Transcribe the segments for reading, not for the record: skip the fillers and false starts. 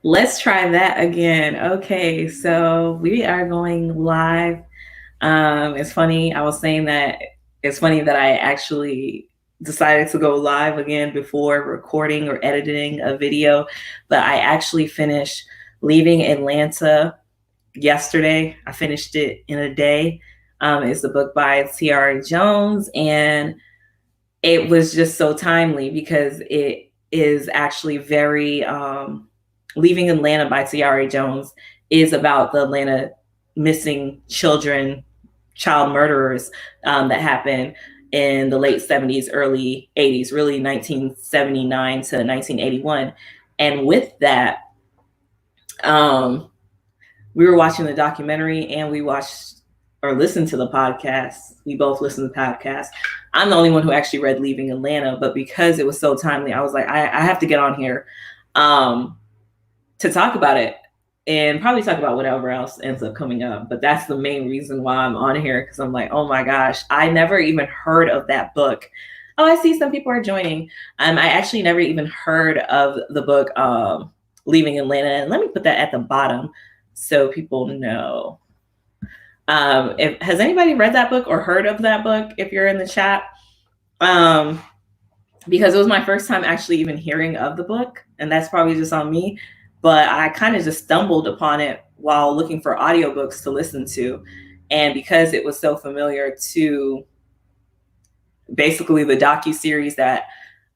Let's try that again. Okay, so we are going live. It's funny. I was saying that it's funny that I actually decided to go live again before recording or editing a video, but I actually finished Leaving Atlanta yesterday. I finished it in a day. It's a book by Tayari Jones, and it was just so timely because it is actually very Leaving Atlanta by Tayari Jones is about the Atlanta missing child murderers that happened in the late 70s, early 80s, really 1979 to 1981. And with that, we were watching the documentary and we watched or listened to the podcast. We both listened to the podcast. I'm the only one who actually read Leaving Atlanta, but because it was so timely, I was like, I have to get on here to talk about it and probably talk about whatever else ends up coming up. But that's the main reason why I'm on here, because I'm like, oh my gosh, I never even heard of that book. Oh, I see some people are joining. I actually never even heard of the book Leaving Atlanta. And let me put that at the bottom so people know. Has anybody read that book or heard of that book if you're in the chat? Because it was my first time actually even hearing of the book, and that's probably just on me, but I kind of just stumbled upon it while looking for audiobooks to listen to. And because it was so familiar to basically the docuseries that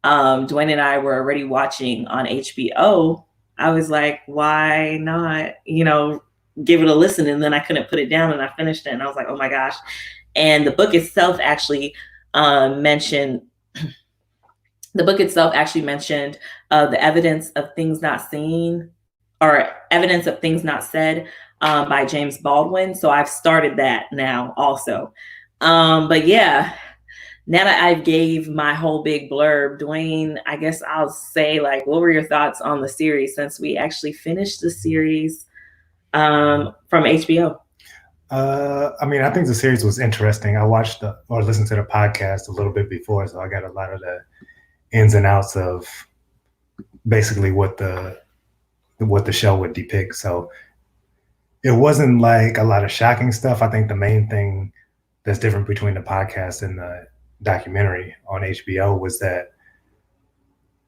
Dwayne and I were already watching on HBO, I was like, why not, give it a listen? And then I couldn't put it down and I finished it and I was like, oh my gosh. And the book itself actually mentioned the evidence of things not seen or evidence of things not said by James Baldwin. So I've started that now also. But yeah, now that I've gave my whole big blurb, Dwayne, I guess I'll say, like, what were your thoughts on the series since we actually finished the series from HBO? I think the series was interesting. I watched or listened to the podcast a little bit before, so I got a lot of the ins and outs of basically what the show would depict. So it wasn't like a lot of shocking stuff. I think the main thing that's different between the podcast and the documentary on HBO was that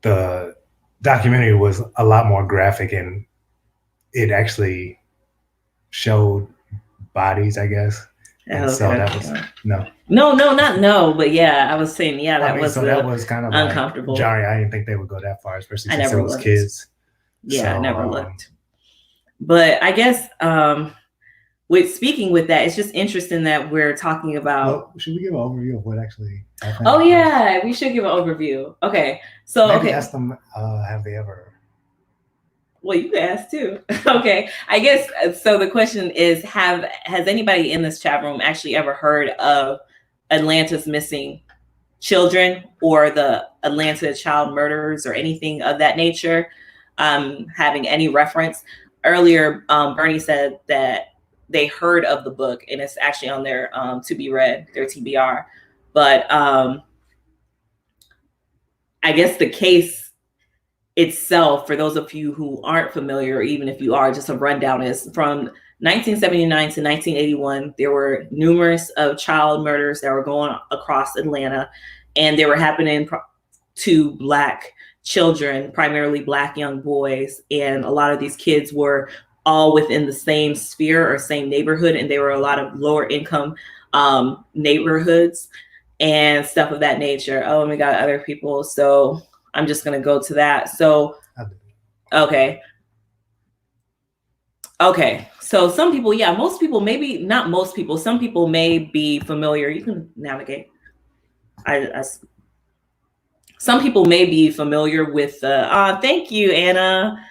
the documentary was a lot more graphic and it actually showed bodies, I guess. And so that was not no, but yeah, I was saying, yeah, that was kind of uncomfortable. Like jarring. I didn't think they would go that far, especially since it was kids. Yeah, so, I never looked. But I guess with that, it's just interesting that we're talking about. Well, should we give an overview of what actually happened? Oh yeah, we should give an overview. Okay, so maybe ask them, have they ever? Well, you can ask too. Okay, I guess so. The question is, has anybody in this chat room actually ever heard of Atlanta's missing children or the Atlanta child murderers or anything of that nature? Having any reference. Earlier, Bernie said that they heard of the book and it's actually on their to be read, their TBR. But I guess the case itself, for those of you who aren't familiar, or even if you are, just a rundown, is from 1979 to 1981, there were numerous of child murders that were going across Atlanta, and they were happening to Black children, primarily Black young boys. And a lot of these kids were all within the same sphere or same neighborhood, and they were a lot of lower income neighborhoods and stuff of that nature. Oh, and we got other people. So I'm just going to go to that. So, okay. So some people, yeah, most people, maybe not most people, some people may be familiar. You can navigate. Some people may be familiar with thank you, Anna.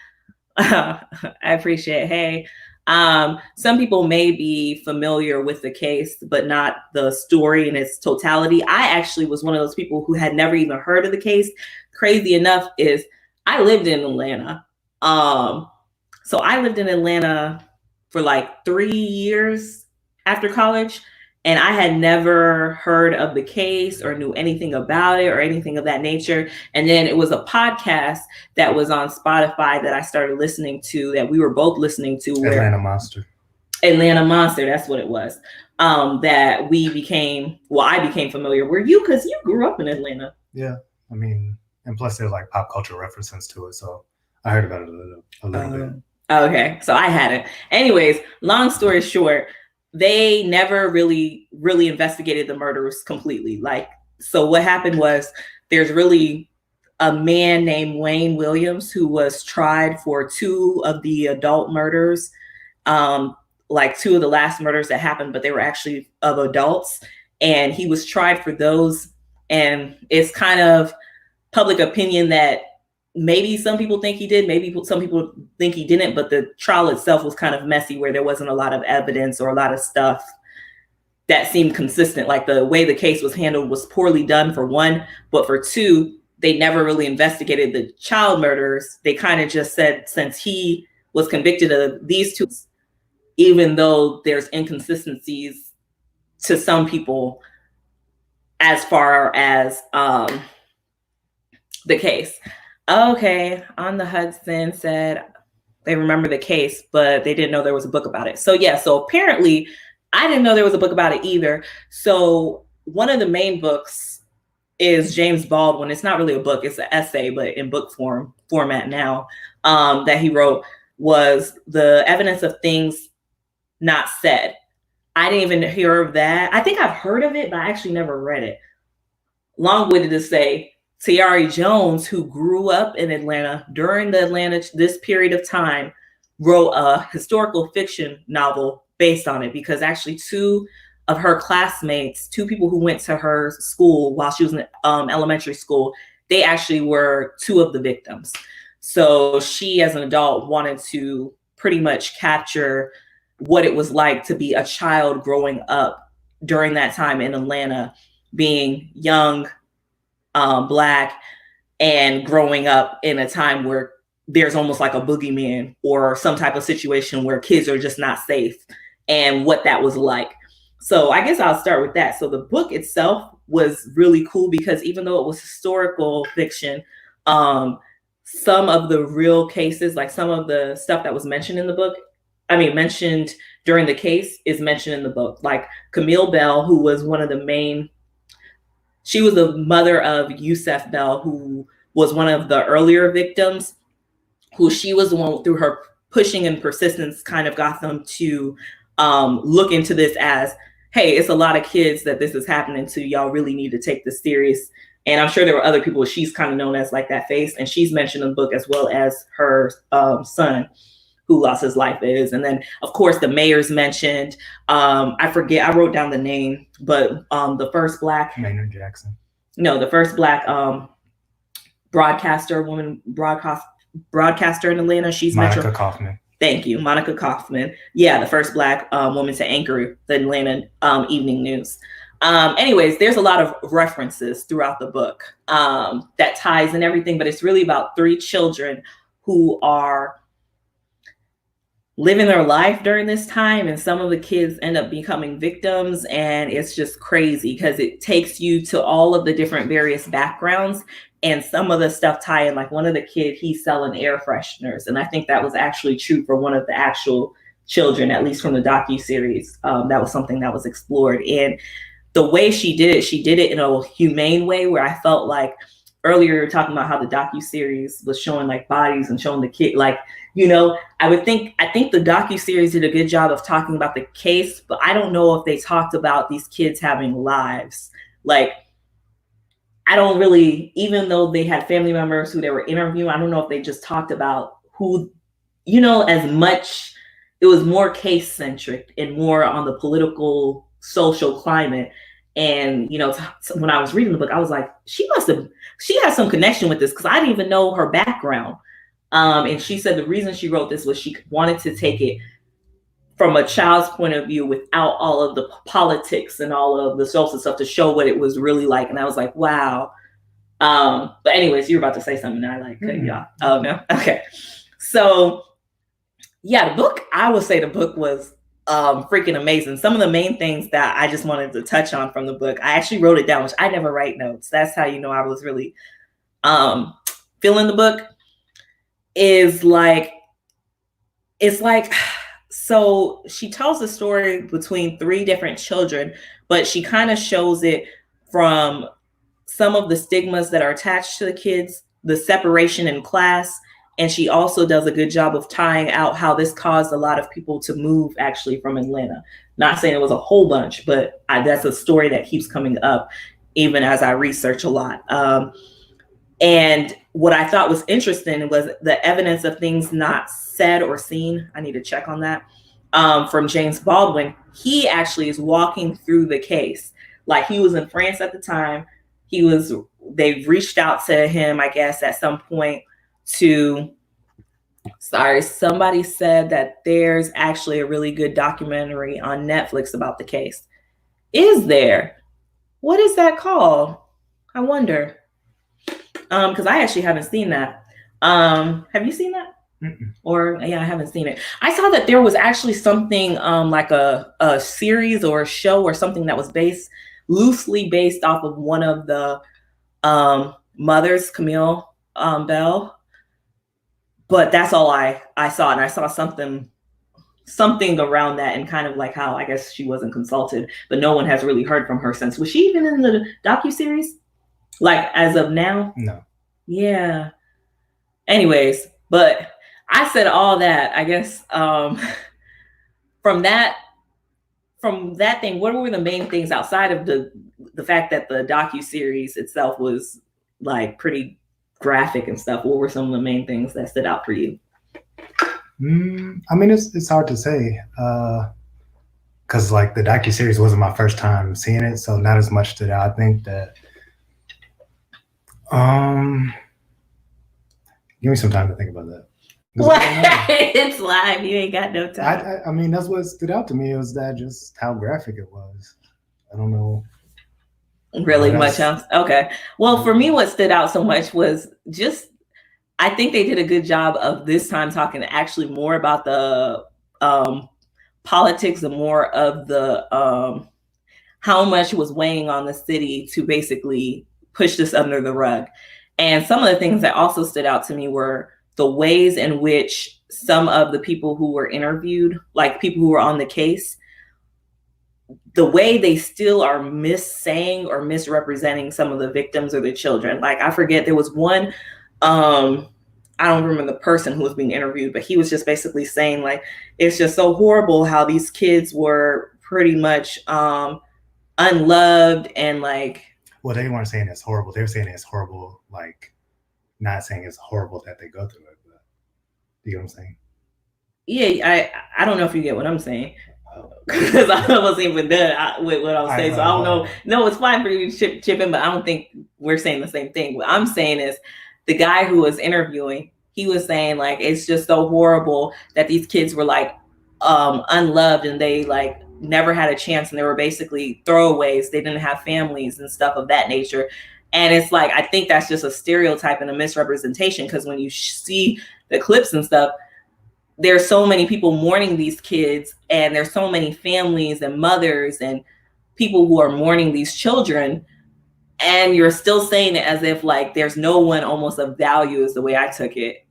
I appreciate it. Hey. Some people may be familiar with the case, but not the story in its totality. I actually was one of those people who had never even heard of the case. Crazy enough is I lived in Atlanta. So I lived in Atlanta for like 3 years after college. And I had never heard of the case or knew anything about it or anything of that nature. And then it was a podcast that was on Spotify that I started listening to, that we were both listening to, where Atlanta Monster. Atlanta Monster, that's what it was. That I became familiar. Were you? Because you grew up in Atlanta. Yeah, I mean, and plus there's like pop culture references to it, so I heard about it a little bit. Okay, so I hadn't. Anyways, long story short, they never really investigated the murders completely. Like, so what happened was, there's really a man named Wayne Williams who was tried for 2 of the adult murders, like 2 of the last murders that happened, but they were actually of adults, and he was tried for those. And it's kind of public opinion that maybe some people think he did, maybe some people think he didn't, but the trial itself was kind of messy, where there wasn't a lot of evidence or a lot of stuff that seemed consistent. Like, the way the case was handled was poorly done, for one, but for 2, they never really investigated the child murders. They kind of just said, since he was convicted of these 2, even though there's inconsistencies to some people as far as the case. Okay, On the Hudson said they remember the case, but they didn't know there was a book about it. So yeah, so apparently I didn't know there was a book about it either. So one of the main books is James Baldwin. It's not really a book, it's an essay, but in book format now, that he wrote, was The Evidence of Things Not Said. I didn't even hear of that. I think I've heard of it, but I actually never read it. Long-winded to say, Tayari Jones, who grew up in Atlanta during this period of time, wrote a historical fiction novel based on it, because actually 2 of her classmates, 2 people who went to her school while she was in elementary school, they actually were 2 of the victims. So she, as an adult, wanted to pretty much capture what it was like to be a child growing up during that time in Atlanta, being young, Black, and growing up in a time where there's almost like a boogeyman or some type of situation where kids are just not safe, and what that was like. So I guess I'll start with that. So the book itself was really cool, because even though it was historical fiction, some of the real cases, like some of the stuff that was mentioned in the book, mentioned during the case, is mentioned in the book. Like Camille Bell, who was one of the main, she was the mother of Yusef Bell, who was one of the earlier victims, who she was the one, through her pushing and persistence, kind of got them to look into this as, hey, it's a lot of kids that this is happening to. Y'all really need to take this serious. And I'm sure there were other people. She's kind of known as like that face. And she's mentioned in the book, as well as her son, who lost his life is. And then, of course, the mayor's mentioned. I forget, I wrote down the name, but the first Black. Maynard Jackson. No, the first Black broadcaster in Atlanta. She's Monica Kaufman. Thank you, Monica Kaufman. Yeah, the first Black woman to anchor the Atlanta evening news. Anyways, there's a lot of references throughout the book that ties in everything, but it's really about 3 children who are living their life during this time, and some of the kids end up becoming victims, and it's just crazy because it takes you to all of the different various backgrounds, and some of the stuff tie in. Like one of the kids, he's selling air fresheners, and I think that was actually true for one of the actual children, at least from the docuseries. That was something that was explored, and the way she did it in a humane way, where I felt like, earlier you were talking about how the docuseries was showing like bodies and showing the kid, like, you know, I think the docuseries did a good job of talking about the case, but I don't know if they talked about these kids having lives. Like, I don't really, even though they had family members who they were interviewing, I don't know if they just talked about who, you know, as much. It was more case centric and more on the political, social climate. And, you know, when I was reading the book, I was like, she has some connection with this, because I didn't even know her background. And she said the reason she wrote this was she wanted to take it from a child's point of view without all of the politics and all of the social stuff, to show what it was really like. And I was like, wow. But anyways, you were about to say something, and I like cut you off. Oh, no. Okay. So yeah, the book, I would say the book was freaking amazing. Some of the main things that I just wanted to touch on from the book, I actually wrote it down, which I never write notes. That's how you know I was really feeling the book. Is like, it's like, so she tells the story between three different children, but she kind of shows it from some of the stigmas that are attached to the kids, the separation in class, and she also does a good job of tying out how this caused a lot of people to move actually from Atlanta. Not saying it was a whole bunch, but that's a story that keeps coming up even as I research a lot. And what I thought was interesting was the evidence of things not said or seen. I need to check on that. From James Baldwin, he actually is walking through the case. Like, he was in France at the time. They reached out to him, I guess, at some point somebody said that there's actually a really good documentary on Netflix about the case. Is there? What is that called? I wonder. Because I actually haven't seen that. Have you seen that? Mm-mm. Or yeah, I haven't seen it. I saw that there was actually something like a series or a show or something that was loosely based off of one of the mothers, Camille Bell. But that's all I saw, and I saw something around that, and kind of like how I guess she wasn't consulted, but no one has really heard from her since. Was she even in the docuseries? Like, as of now? No. Yeah. Anyways, but I said all that, I guess, from that thing, what were the main things outside of the fact that the docuseries itself was like pretty graphic and stuff? What were some of the main things that stood out for you? I mean, it's hard to say, because like the docuseries wasn't my first time seeing it, so not as much stood out. I think that give me some time to think about that. What? It's live. You ain't got no time. I mean, that's what stood out to me, was that just how graphic it was. I don't know. Really much else. Okay. Well, for me, what stood out so much was just, I think they did a good job of this time talking actually more about the politics and more of the how much was weighing on the city to basically push this under the rug. And some of the things that also stood out to me were the ways in which some of the people who were interviewed, like people who were on the case, the way they still are missaying or misrepresenting some of the victims or the children. Like, I forget, there was one, I don't remember the person who was being interviewed, but he was just basically saying, like, it's just so horrible how these kids were pretty much unloved, and like, well, they weren't saying it's horrible. They were saying it's horrible, like, not saying it's horrible that they go through it. But you know what I'm saying? Yeah, I don't know if you get what I'm saying, because I wasn't even done with what I was saying. So I don't know. No, it's fine for you to chip in, but I don't think we're saying the same thing. What I'm saying is, the guy who was interviewing, he was saying, like, it's just so horrible that these kids were like unloved, and they like never had a chance, and they were basically throwaways. They didn't have families and stuff of that nature. And it's like, I think that's just a stereotype and a misrepresentation, because when you see the clips and stuff, there's so many people mourning these kids, and there's so many families and mothers and people who are mourning these children, and you're still saying it as if like there's no one almost of value, is the way I took it,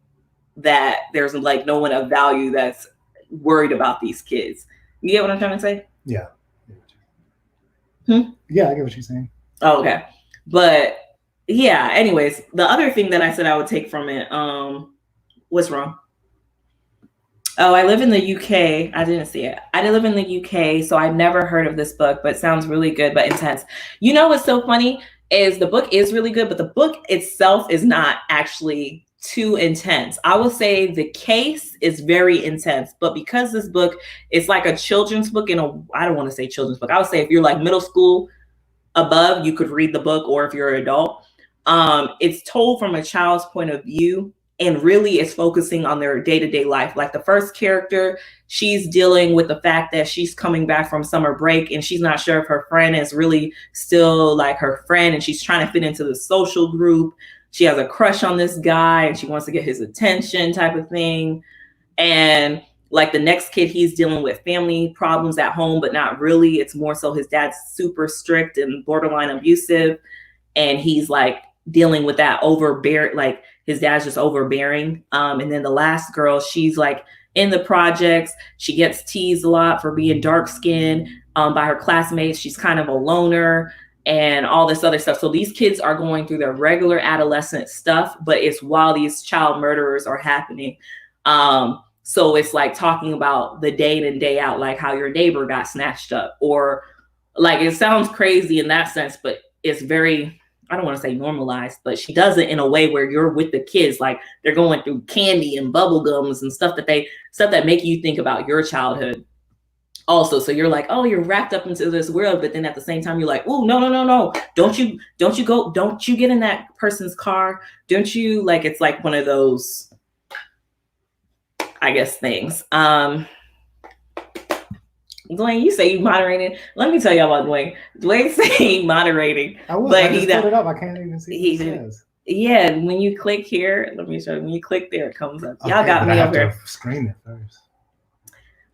that there's like no one of value that's worried about these kids. You get what I'm trying to say? Yeah. Yeah, I get what you're saying. Oh, okay. But yeah, anyways, the other thing that I said I would take from it, what's wrong? Oh, I live in the UK. I didn't see it. I live in the UK, so I've never heard of this book, but it sounds really good, but intense. You know what's so funny is the book is really good, but the book itself is not actually too intense. I would say the case is very intense, but because this book is like a children's book, I don't want to say children's book. I would say if you're like middle school above, you could read the book, or if you're an adult, it's told from a child's point of view. And really it's focusing on their day-to-day life. Like the first character, she's dealing with the fact that she's coming back from summer break, and she's not sure if her friend is really still like her friend, and she's trying to fit into the social group. She has a crush on this guy, and she wants to get his attention type of thing. And like the next kid, he's dealing with family problems at home, but not really. It's more so his dad's super strict and borderline abusive, and he's like dealing with that like his dad's just overbearing. And then the last girl, she's like in the projects. She gets teased a lot for being dark skinned by her classmates. She's kind of a loner and all this other stuff. So these kids are going through their regular adolescent stuff, but it's while these child murderers are happening. So it's like talking about the day in and day out, like how your neighbor got snatched up, or like, it sounds crazy in that sense, but it's very, I don't want to say normalized, but she does it in a way where you're with the kids, like they're going through candy and bubble gums and stuff that make you think about your childhood also. So you're like, oh, you're wrapped up into this world, but then at the same time you're like, oh, no, don't you get in that person's car, don't you, like, it's like one of those, I guess, things. Dwayne, you say you moderated. Let me tell you about Dwayne. Dwayne say he moderating, but he put it up. I can't even see what it says. Yeah, when you click here, let me show you. When you click there, it comes up. Y'all got me over here. Screen it first.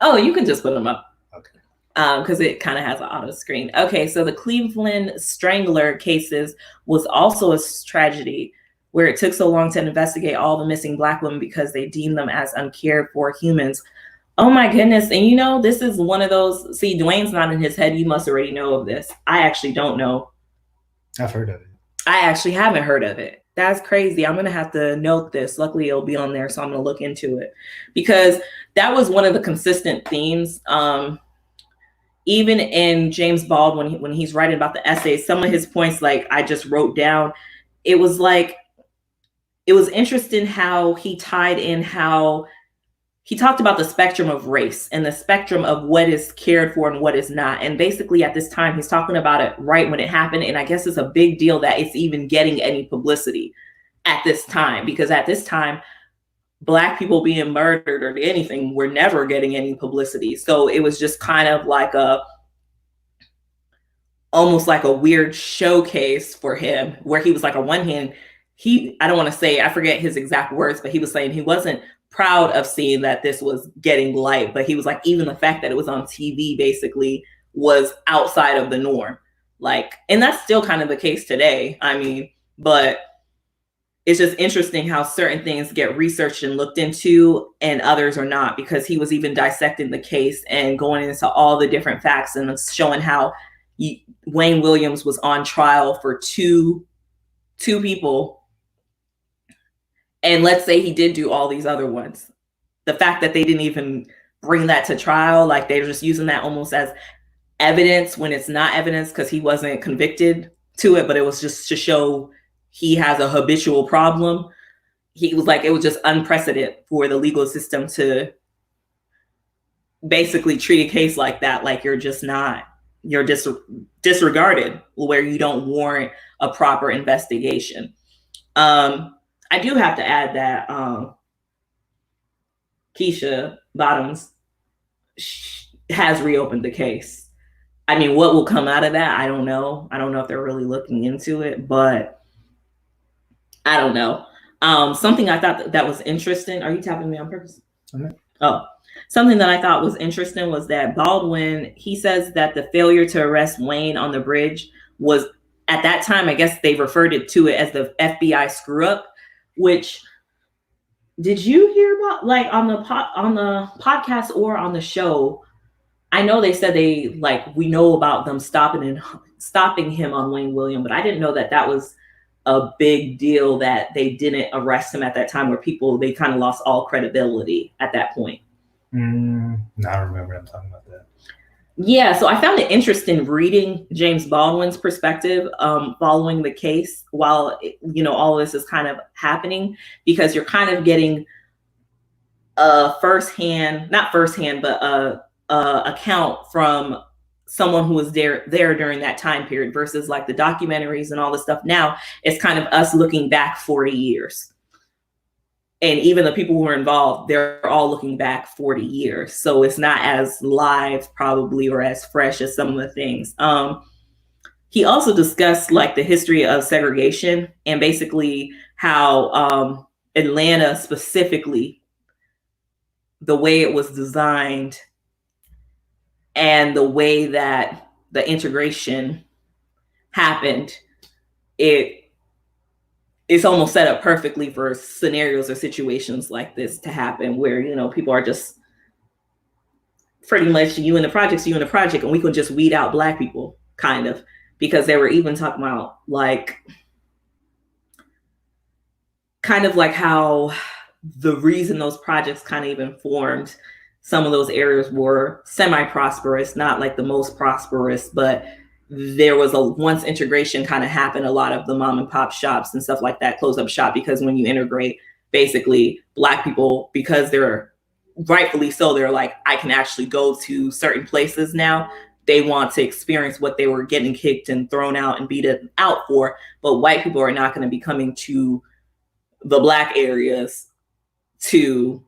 Oh, you can just put them up. Okay. Because it kind of has an auto screen. Okay, so the Cleveland Strangler cases was also a tragedy where it took so long to investigate all the missing Black women because they deemed them as uncared for humans. Oh my goodness. And you know, this is one of those, see, Dwayne's not in his head. You must already know of this. I actually don't know. I've heard of it. I actually haven't heard of it. That's crazy. I'm going to have to note this. Luckily, it'll be on there, so I'm going to look into it. Because that was one of the consistent themes. Even in James Baldwin, when he's writing about the essays, some of his points, like I just wrote down, it was interesting how he tied in how he talked about the spectrum of race and the spectrum of what is cared for and what is not. And basically at this time, he's talking about it right when it happened. And I guess it's a big deal that it's even getting any publicity at this time, because at this time, Black people being murdered or anything were never getting any publicity. So it was just kind of like almost like a weird showcase for him, where he was like, on one hand, I don't want to say, I forget his exact words, but he was saying he wasn't proud of seeing that this was getting light, but he was like, even the fact that it was on TV basically was outside of the norm. Like, and that's still kind of the case today. I mean, but it's just interesting how certain things get researched and looked into and others are not, because he was even dissecting the case and going into all the different facts and showing how Wayne Williams was on trial for two people. And let's say he did do all these other ones. The fact that they didn't even bring that to trial, like they're just using that almost as evidence when it's not evidence, because he wasn't convicted to it, but it was just to show he has a habitual problem. He was like, it was just unprecedented for the legal system to basically treat a case like that, like you're disregarded, where you don't warrant a proper investigation. I do have to add that Keisha Bottoms has reopened the case. I mean, what will come out of that? I don't know. I don't know if they're really looking into it, but I don't know. Something I thought that was interesting. Are you tapping me on purpose? Okay. Oh, something that I thought was interesting was that Baldwin, he says that the failure to arrest Wayne on the bridge was, at that time, I guess they referred to it as the FBI screw up. Which, did you hear about, like, on the podcast or on the show? I know they said we know about them stopping him on Wayne Williams, but I didn't know that was a big deal, that they didn't arrest him at that time, where they kind of lost all credibility at that point. I remember them talking about that. Yeah, so I found it interesting reading James Baldwin's perspective following the case while, all of this is kind of happening, because you're kind of getting a not firsthand, but a account from someone who was there during that time period, versus like the documentaries and all this stuff. Now it's kind of us looking back 40 years. And even the people who were involved, they're all looking back 40 years. So it's not as live probably, or as fresh as some of the things. He also discussed like the history of segregation and basically how Atlanta specifically, the way it was designed and the way that the integration happened, it's almost set up perfectly for scenarios or situations like this to happen, where people are just pretty much you in the project, and we could just weed out Black people, kind of, because they were even talking about like kind of like how the reason those projects kind of even formed, some of those areas were semi-prosperous, not like the most prosperous, but there was once integration kind of happened, a lot of the mom and pop shops and stuff like that closed up shop, because when you integrate, basically Black people, because they're rightfully so, they're like, I can actually go to certain places now. They want to experience what they were getting kicked and thrown out and beat out for, but white people are not going to be coming to the Black areas to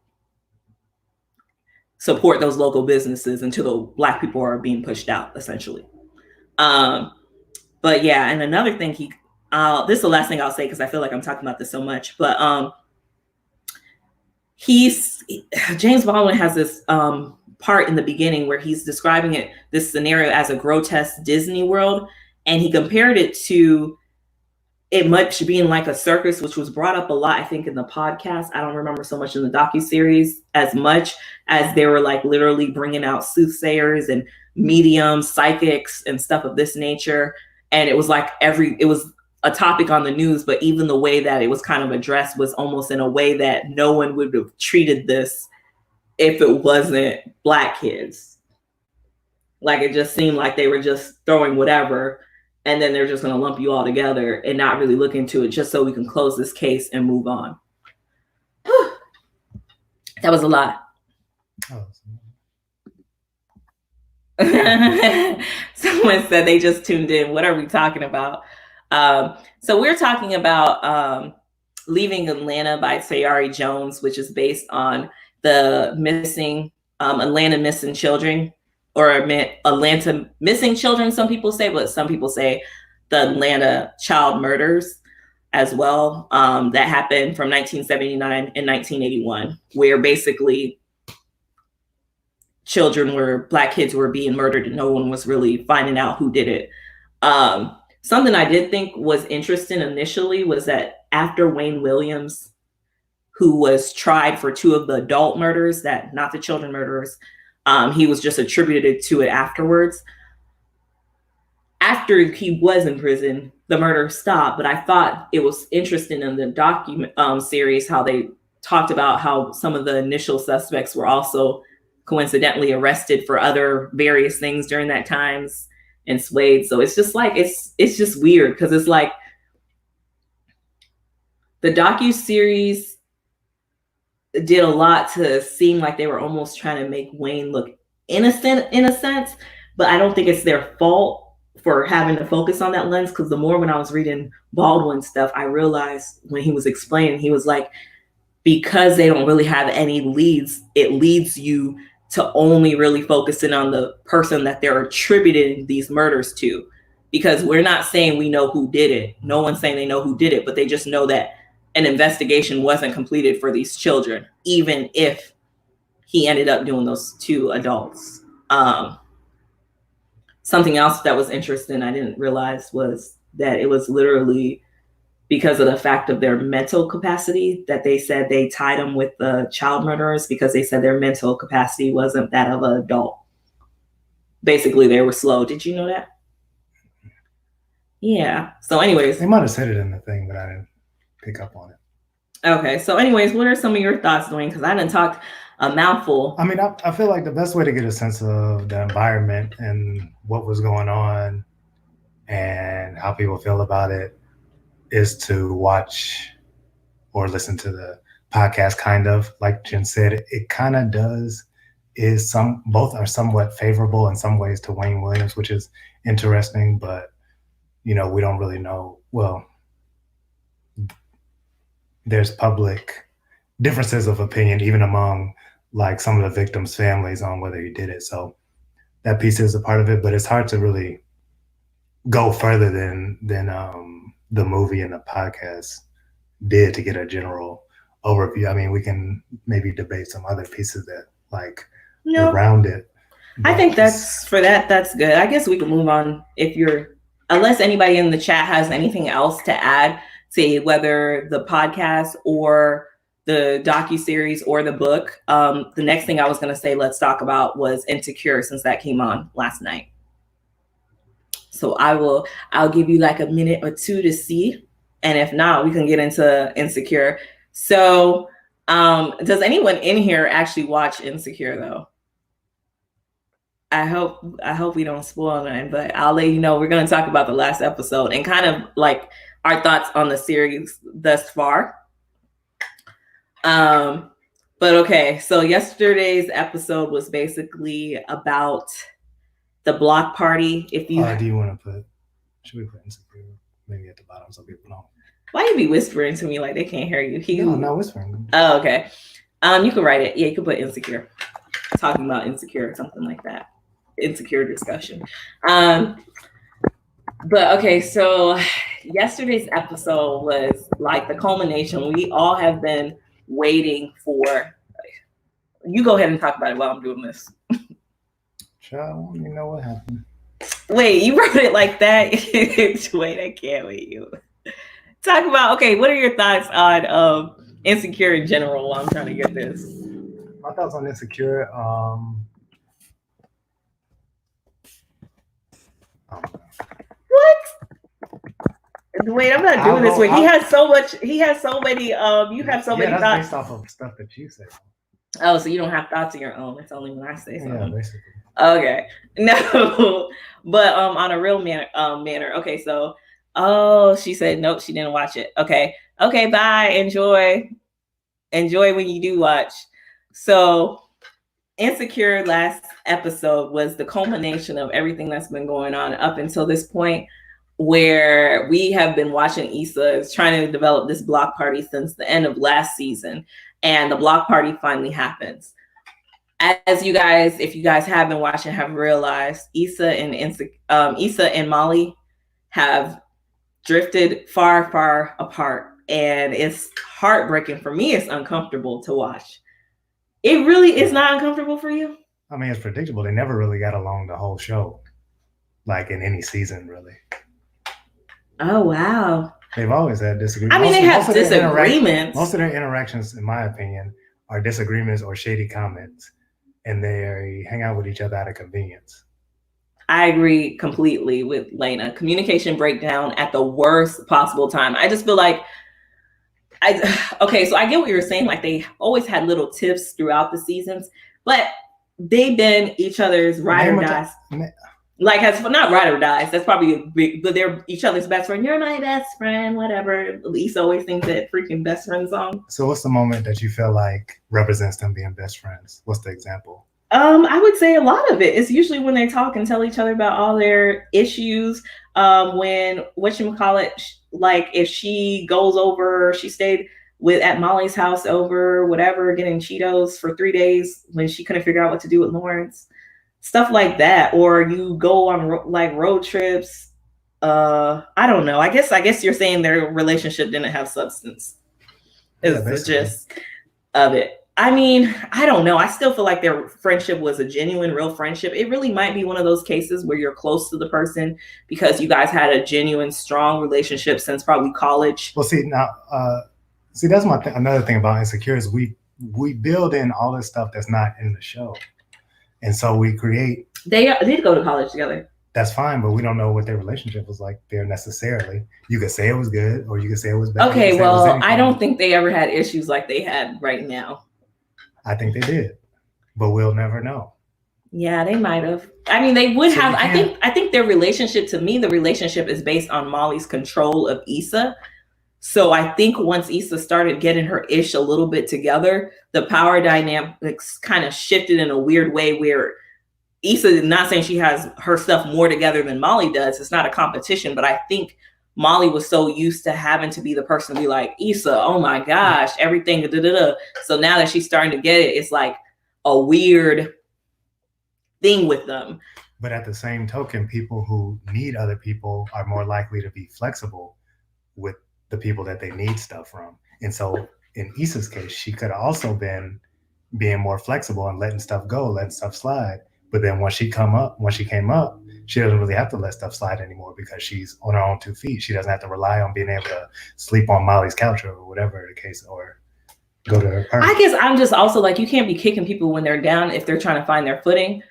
support those local businesses until the Black people are being pushed out, essentially. But yeah, and another thing this is the last thing I'll say because I feel like I'm talking about this so much, but James Baldwin has this part in the beginning where he's describing this scenario as a grotesque Disney World, and he compared it to it much being like a circus, which was brought up a lot, I think, in the podcast. I don't remember so much in the docuseries as much, as they were like literally bringing out soothsayers and mediums, psychics, and stuff of this nature. And it was like it was a topic on the news, but even the way that it was kind of addressed was almost in a way that no one would have treated this if it wasn't Black kids. Like, it just seemed like they were just throwing whatever, and then they're just going to lump you all together and not really look into it, just so we can close this case and move on. That was a lot. Someone said they just tuned in. What are we talking about? So we're talking about Leaving Atlanta by Tayari Jones, which is based on the missing Atlanta missing children, or Atlanta missing children, some people say, but some people say the Atlanta child murders as well, that happened from 1979 and 1981, where basically Black kids were being murdered and no one was really finding out who did it. Something I did think was interesting initially was that after Wayne Williams, who was tried for 2 of the adult murders, not the children murderers, he was just attributed to it afterwards. After he was in prison, the murder stopped, but I thought it was interesting in the document series how they talked about how some of the initial suspects were also coincidentally arrested for other various things during that times and swayed. So it's just like, it's just weird, because it's like the docuseries did a lot to seem like they were almost trying to make Wayne look innocent in a sense, but I don't think it's their fault for having to focus on that lens, because the more when I was reading Baldwin stuff, I realized when he was explaining, he was like, because they don't really have any leads, it leads you to only really focusing on the person that they're attributing these murders to, because we're not saying we know who did it. No one's saying they know who did it, but they just know that an investigation wasn't completed for these children, even if he ended up doing those 2 adults. Something else that was interesting I didn't realize was that it was literally because of the fact of their mental capacity that they said they tied them with the child murderers, because they said their mental capacity wasn't that of an adult. Basically, they were slow. Did you know that? Yeah. So anyways. They might have said it in the thing, but I didn't pick up on it. Okay. So anyways, what are some of your thoughts, Dwayne? Because I didn't talk a mouthful. I mean, I feel like the best way to get a sense of the environment and what was going on and how people feel about it is to watch or listen to the podcast. Kind of like Jen said, it kind of both are somewhat favorable in some ways to Wayne Williams, which is interesting, but we don't really know. Well, there's public differences of opinion even among like some of the victims' families on whether he did it. So that piece is a part of it, but it's hard to really go further than the movie and the podcast did to get a general overview. I mean, we can maybe debate some other pieces that like No, around it. I But think that's for that. That's good. I guess we can move on if you're, unless anybody in the chat has anything else to add to whether the podcast or the docu-series or the book. The next thing I was going to say, let's talk about was Insecure, since that came on last night. So I'll give you like a minute or two to see. And if not, we can get into Insecure. So does anyone in here actually watch Insecure though? I hope we don't spoil none, but I'll let you know. We're going to talk about the last episode and kind of like our thoughts on the series thus far. But okay, so yesterday's episode was basically about the block party. If you do you want to put? Should we put Insecure maybe at the bottom so people know? Why you be whispering to me like they can't hear you? No, I'm not whispering. Oh, okay. You can write it. Yeah, you can put Insecure. Talking about Insecure or something like that. Insecure discussion. But okay, so yesterday's episode was like the culmination. We all have been waiting for. You go ahead and talk about it while I'm doing this. Child, you know what happened. Wait, you wrote it like that? Wait, I can't wait. You talk about, okay, what are your thoughts on Insecure in general while I'm trying to get this? My thoughts on Insecure, what? Wait, I'm not doing this way. He has so much. He has so many. You have so many thoughts based off of stuff that you say. Oh, so you don't have thoughts of your own. It's only when I say something. Yeah, basically. Okay, no, but on a real manner. Okay, so she said nope, she didn't watch it. Okay, bye. Enjoy when you do watch. So Insecure last episode was the culmination of everything that's been going on up until this point, where we have been watching Issa is trying to develop this block party since the end of last season, and the block party finally happens. As you guys, if you guys have been watching, have realized, Issa and Molly have drifted far, far apart, and it's heartbreaking for me. It's uncomfortable to watch. It really is not uncomfortable for you? I mean, it's predictable. They never really got along the whole show, like in any season, really. Oh, wow. They've always had disagreements. I mean, they have disagreements. Most of their interactions, in my opinion, are disagreements or shady comments, and they hang out with each other out of convenience. I agree completely with Lena. Communication breakdown at the worst possible time. I just feel like so I get what you were saying. Like, they always had little tips throughout the seasons, but they've been each other's ride or dies. Like, not ride or dies. That's probably big, but they're each other's best friend. You're my best friend, whatever. Lisa always sings that freaking best friend song. So what's the moment that you feel like represents them being best friends? What's the example? I would say a lot of it. It's usually when they talk and tell each other about all their issues. When whatchamacallit, like if she goes over, she stayed at Molly's house over whatever, getting Cheetos for 3 days when she couldn't figure out what to do with Lawrence. Stuff like that. Or you go on like road trips. I don't know. I guess you're saying their relationship didn't have substance. Is the gist of it. I mean, I don't know. I still feel like their friendship was a genuine, real friendship. It really might be one of those cases where you're close to the person because you guys had a genuine, strong relationship since probably college. Well, that's another thing about Insecure is we build in all this stuff that's not in the show, and so we create. They did go to college together. That's fine, but we don't know what their relationship was like there necessarily. You could say it was good, or you could say it was bad. Okay, well, I don't think they ever had issues like they had right now. I think they did, but we'll never know. Yeah, they might have. I mean, they would have. I think their relationship, to me, the relationship is based on Molly's control of Issa. So I think once Issa started getting her ish a little bit together, the power dynamics kind of shifted in a weird way where Issa is not saying she has her stuff more together than Molly does. It's not a competition, but I think Molly was so used to having to be the person to be like, Issa, oh my gosh, everything, da-da-da. So now that she's starting to get it, it's like a weird thing with them. But at the same token, people who need other people are more likely to be flexible with the people that they need stuff from. And so in Issa's case, she could have also been being more flexible and letting stuff go, letting stuff slide. But then once she came up, she doesn't really have to let stuff slide anymore because she's on her own 2 feet. She doesn't have to rely on being able to sleep on Molly's couch or whatever the case, or go to her apartment. I guess I'm just also like, you can't be kicking people when they're down if they're trying to find their footing.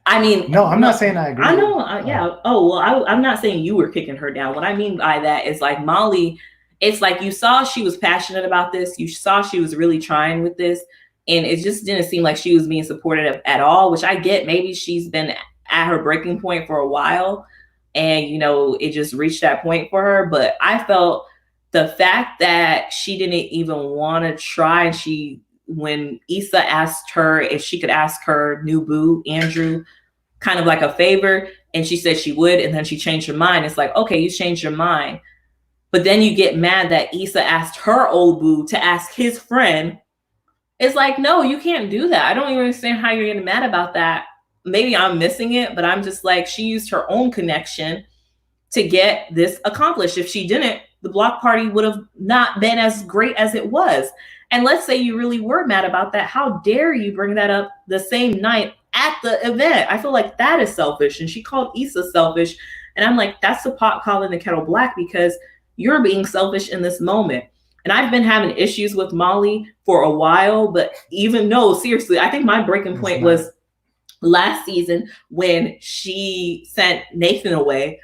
I mean, no, I'm not saying I agree. I know, yeah. Oh, well, I'm not saying you were kicking her down. What I mean by that is like Molly, it's like you saw she was passionate about this. You saw she was really trying with this. And it just didn't seem like she was being supportive at all, which I get. Maybe she's been at her breaking point for a while. And, you know, it just reached that point for her. But I felt the fact that she didn't even want to try, and when Issa asked her if she could ask her new boo, Andrew, kind of like a favor, and she said she would, and then she changed her mind. It's like, okay, you changed your mind. But then you get mad that Issa asked her old boo to ask his friend. It's like, no, you can't do that. I don't even understand how you're getting mad about that. Maybe I'm missing it, but I'm just like, she used her own connection to get this accomplished. If she didn't, the block party would have not been as great as it was. And let's say you really were mad about that. How dare you bring that up the same night at the event? I feel like that is selfish. And she called Issa selfish. And I'm like, that's the pot calling the kettle black, because you're being selfish in this moment. And I've been having issues with Molly for a while, but seriously, I think my breaking point was last season when she sent Nathan away.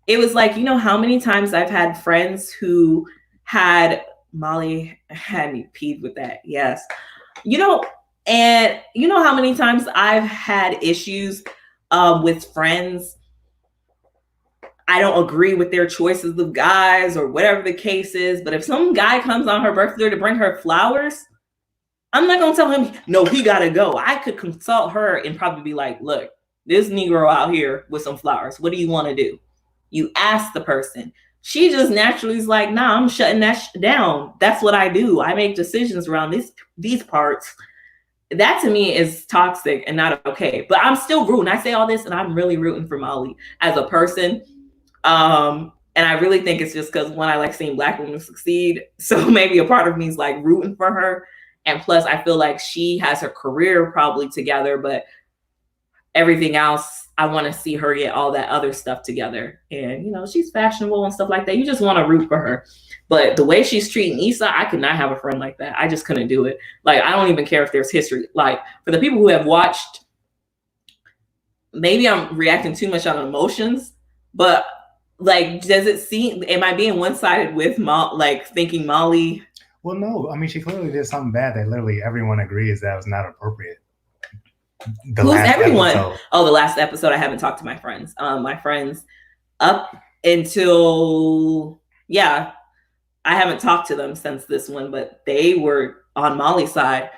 It was like, you know how many times I've had friends who had Molly had me peeved with that. Yes. And you know how many times I've had issues with friends. I don't agree with their choices of guys or whatever the case is. But if some guy comes on her birthday to bring her flowers, I'm not going to tell him, no, he got to go. I could consult her and probably be like, look, this Negro out here with some flowers. What do you want to do? You ask the person. She just naturally is like, nah, I'm shutting that down. That's what I do. I make decisions around these parts. That to me is toxic and not okay. But I'm still rooting. I say all this and I'm really rooting for Molly as a person. And I really think it's just because, one, I like seeing Black women succeed. So maybe a part of me is like rooting for her. And plus, I feel like she has her career probably together, but everything else, I want to see her get all that other stuff together. And, you know, she's fashionable and stuff like that. You just want to root for her. But the way she's treating Issa, I could not have a friend like that. I just couldn't do it. Like, I don't even care if there's history. Like, for the people who have watched, maybe I'm reacting too much on emotions, but like, does it seem, am I being one-sided with thinking Molly? Well, no. I mean, she clearly did something bad that literally everyone agrees that was not appropriate. Who's everyone? Episode. Oh, the last episode, I haven't talked to my friends. My friends up until, I haven't talked to them since this one, but they were on Molly's side.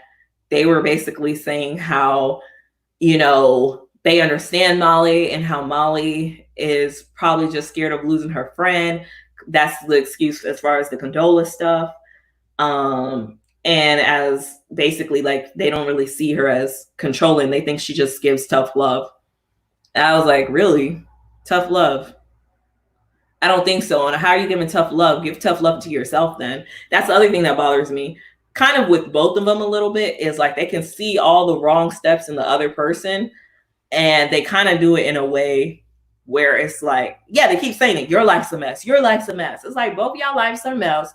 They were basically saying how, you know, they understand Molly and how Molly is probably just scared of losing her friend. That's the excuse as far as the Condola stuff. And as basically, like, they don't really see her as controlling. They think she just gives tough love. And I was like, really? Tough love? I don't think so. And how are you giving tough love? Give tough love to yourself then. That's the other thing that bothers me. Kind of with both of them a little bit is like they can see all the wrong steps in the other person. And they kind of do it in a way where it's like, they keep saying it. Your life's a mess. Your life's a mess. It's like, both y'all lives are mess.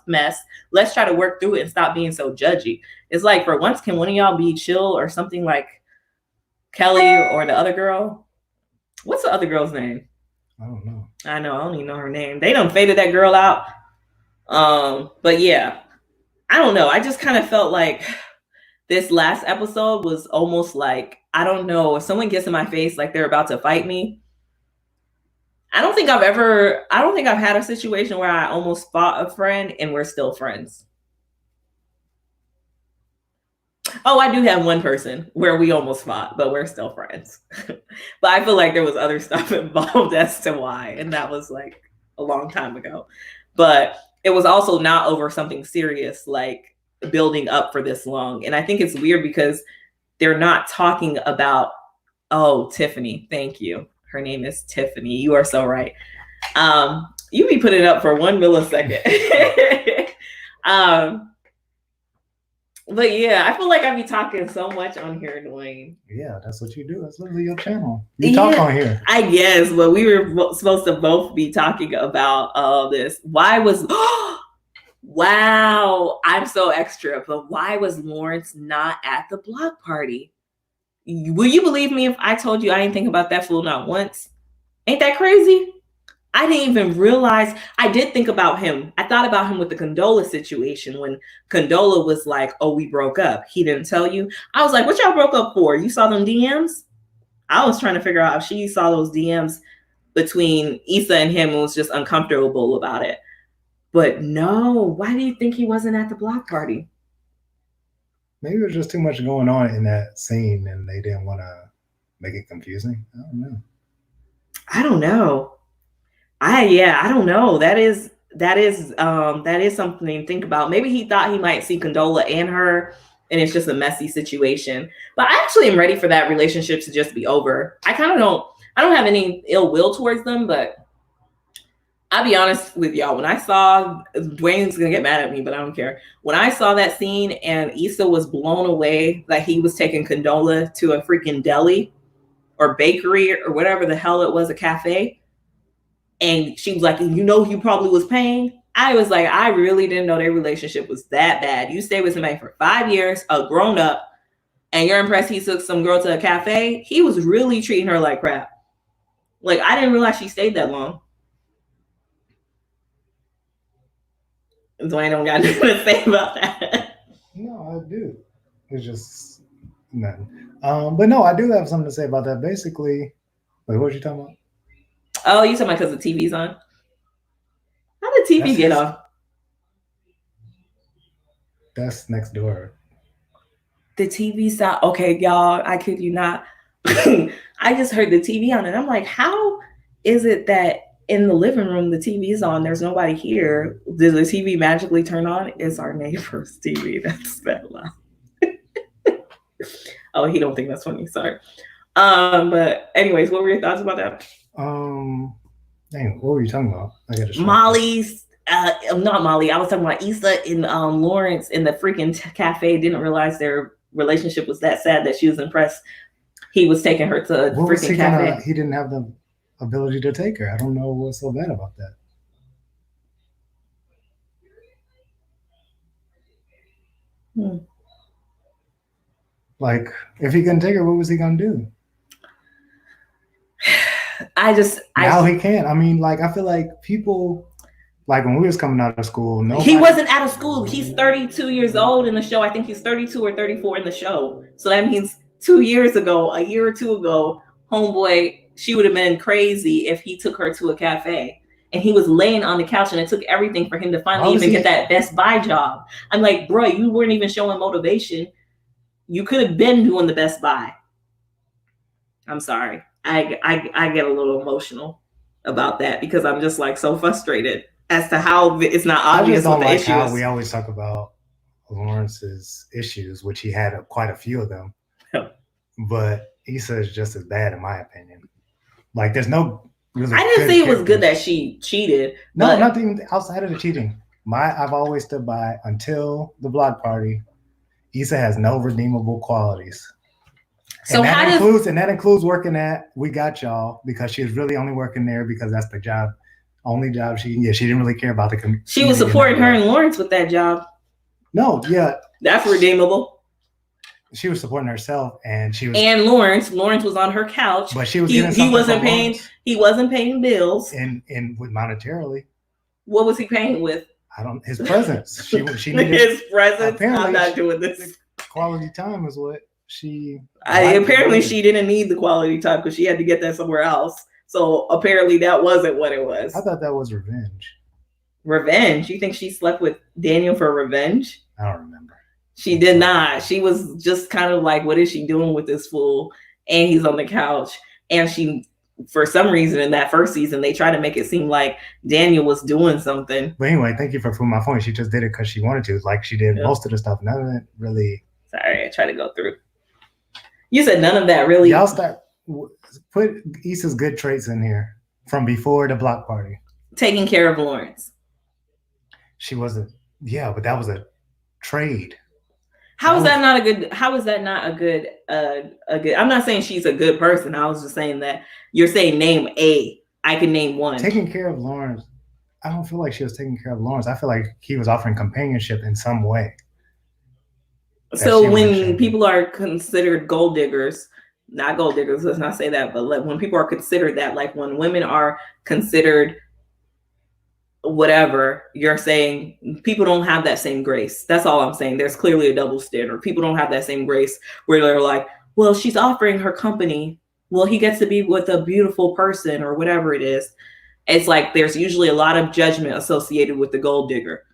Let's try to work through it and stop being so judgy. It's like, for once, can one of y'all be chill or something, like Kelly or the other girl? What's the other girl's name? I don't know. I know. I don't even know her name. They done faded that girl out. But yeah, I don't know. I just kind of felt like this last episode was almost like, I don't know, if someone gets in my face like they're about to fight me. I don't think I've had a situation where I almost fought a friend and we're still friends. Oh, I do have one person where we almost fought, but we're still friends. But I feel like there was other stuff involved as to why. And that was like a long time ago. But it was also not over something serious, like building up for this long. And I think it's weird because they're not talking about, oh, Tiffany, thank you. Her name is Tiffany. You are so right. You be putting it up for 1 millisecond. But yeah, I feel like I be talking so much on here, Dwayne. Yeah, that's what you do. That's literally your channel. You talk Yeah, on here. I guess, but we were supposed to both be talking about all this. Why was wow, I'm so extra, but why was Lawrence not at the block party? Will you believe me if I told you I didn't think about that fool not once? Ain't that crazy? I didn't even realize. I did think about him. I thought about him with the Condola situation when Condola was like, "Oh, we broke up." He didn't tell you. I was like, "What y'all broke up for? You saw them DMs?" I was trying to figure out if she saw those DMs between Issa and him and was just uncomfortable about it. But no, why do you think he wasn't at the block party? Maybe there's just too much going on in that scene, and they didn't want to make it confusing. I don't know. I don't know. I don't know. That is something to think about. Maybe he thought he might see Condola and her, and it's just a messy situation. But I actually am ready for that relationship to just be over. I don't have any ill will towards them, but I'll be honest with y'all. When I saw Dwayne's gonna get mad at me, but I don't care. When I saw that scene and Issa was blown away that he was taking Condola to a freaking deli or bakery or whatever the hell it was, a cafe, and she was like, "You know, he probably was paying." I was like, I really didn't know their relationship was that bad. You stayed with somebody for 5 years, a grown up, and you're impressed he took some girl to a cafe. He was really treating her like crap. Like, I didn't realize she stayed that long. So I don't got nothing to say about that. No, I do. It's just nothing. But no, I do have something to say about that. Basically, wait, what were you talking about? Oh, you talking about because the TV's on? How did TV That's get his. on? That's next door. The TV sound. Okay, y'all, I kid you not. I just heard the TV on, and I'm like, how is it that in the living room the TV is on? There's nobody here. Does the TV magically turn on? It's our neighbor's TV. That's that loud. Oh, he don't think that's funny. Sorry. But anyways, what were your thoughts about that? Um, dang, what were you talking about? I got distracted. Molly's. Not Molly. I was talking about Issa and Lawrence in the freaking cafe. Didn't realize their relationship was that sad that she was impressed he was taking her to a What was freaking he cafe. gonna? He didn't have the ability to take her. I don't know what's so bad about that. Hmm. Like, if he couldn't take her, what was he gonna do? Now he can't. I mean, like, I feel like people, like when we was coming out of school, He nobody. wasn't out of school. He's 32 years old in the show. I think he's 32 or 34 in the show. So that means 2 years ago, a year or two ago, homeboy, she would have been crazy if he took her to a cafe. And he was laying on the couch, and it took everything for him to finally even get that Best Buy job. I'm like, bro, you weren't even showing motivation. You could have been doing the Best Buy. I'm sorry. I get a little emotional about that because I'm just like so frustrated as to how it's not I just obvious what don't the like issue how is. we always talk about Lawrence's issues, which he had quite a few of them. Yeah. But Issa is just as bad, in my opinion. Like, there's no really. I didn't say it was good that she cheated. No, nothing outside of the cheating. I've always stood by until the block party. Issa has no redeemable qualities. So and that includes working at We Got Y'all, because she was really only working there because that's the job, only job she can get. She didn't really care about the community. She was supporting her and Lawrence with that job. No, yeah, that's redeemable. She was supporting herself, and she was. And Lawrence was on her couch, but she was. He wasn't paying. Lawrence. He wasn't paying bills. And with monetarily. What was he paying with? I don't. His presence. She needed his presence. Apparently, I'm not doing this. Quality time is what she. Apparently, she didn't need the quality time because she had to get that somewhere else. So apparently, that wasn't what it was. I thought that was revenge. Revenge? You think she slept with Daniel for revenge? I don't remember. She did not. She was just kind of like, what is she doing with this fool? And he's on the couch. And she, for some reason, in that first season, they try to make it seem like Daniel was doing something. But anyway, thank you for proving my point. She just did it because she wanted to. Like, she did most of the stuff. None of it really. Sorry, I tried to go through. You said none of that really. Y'all put Issa's good traits in here from before the block party. Taking care of Lawrence. She wasn't. Yeah, but that was a trade. How is that not a good? How is that not a good? A good. I'm not saying she's a good person. I was just saying that you're saying name a. I can name one. Taking care of Lawrence. I don't feel like she was taking care of Lawrence. I feel like he was offering companionship in some way. So when people are considered gold diggers, not gold diggers, let's not say that, but like when people are considered that, like when women are considered whatever, you're saying people don't have that same grace. That's all I'm saying. There's clearly a double standard. People don't have that same grace where they're like, well, she's offering her company. Well, he gets to be with a beautiful person or whatever it is. It's like there's usually a lot of judgment associated with the gold digger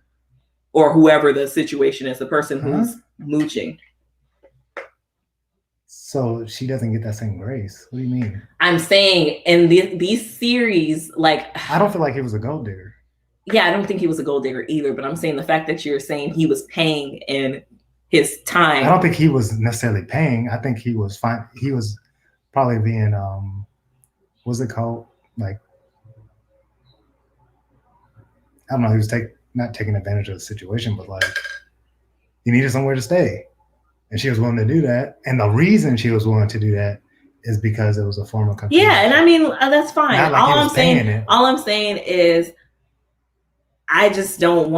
or whoever the situation is, the person who's mooching. So she doesn't get that same grace. What do you mean? I'm saying in these series, like I don't feel like he was a gold digger. Yeah, I don't think he was a gold digger either, but I'm saying the fact that you're saying he was paying in his time. I don't think he was necessarily paying. I think he was fine. He was probably being what's it called? Like I don't know, he was not taking advantage of the situation, but like he needed somewhere to stay. And she was willing to do that. And the reason she was willing to do that is because it was a form of companionship. Yeah, and I mean that's fine. Like all I'm saying is I don't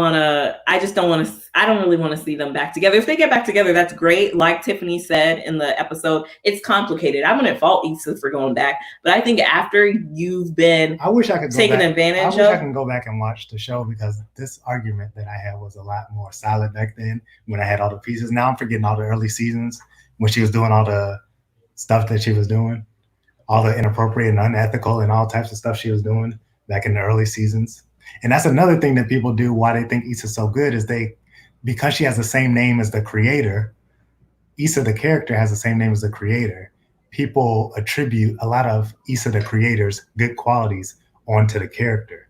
really want to see them back together. If they get back together, that's great. Like Tiffany said in the episode, it's complicated. I wouldn't fault Issa for going back, but I think after you've been taken advantage of. I can go back and watch the show because this argument that I had was a lot more solid back then when I had all the pieces. Now I'm forgetting all the early seasons when she was doing all the stuff that she was doing, all the inappropriate and unethical and all types of stuff she was doing back in the early seasons. And that's another thing that people do why they think Issa's so good is because she has the same name as the creator, Issa the character has the same name as the creator. People attribute a lot of Issa the creator's good qualities onto the character.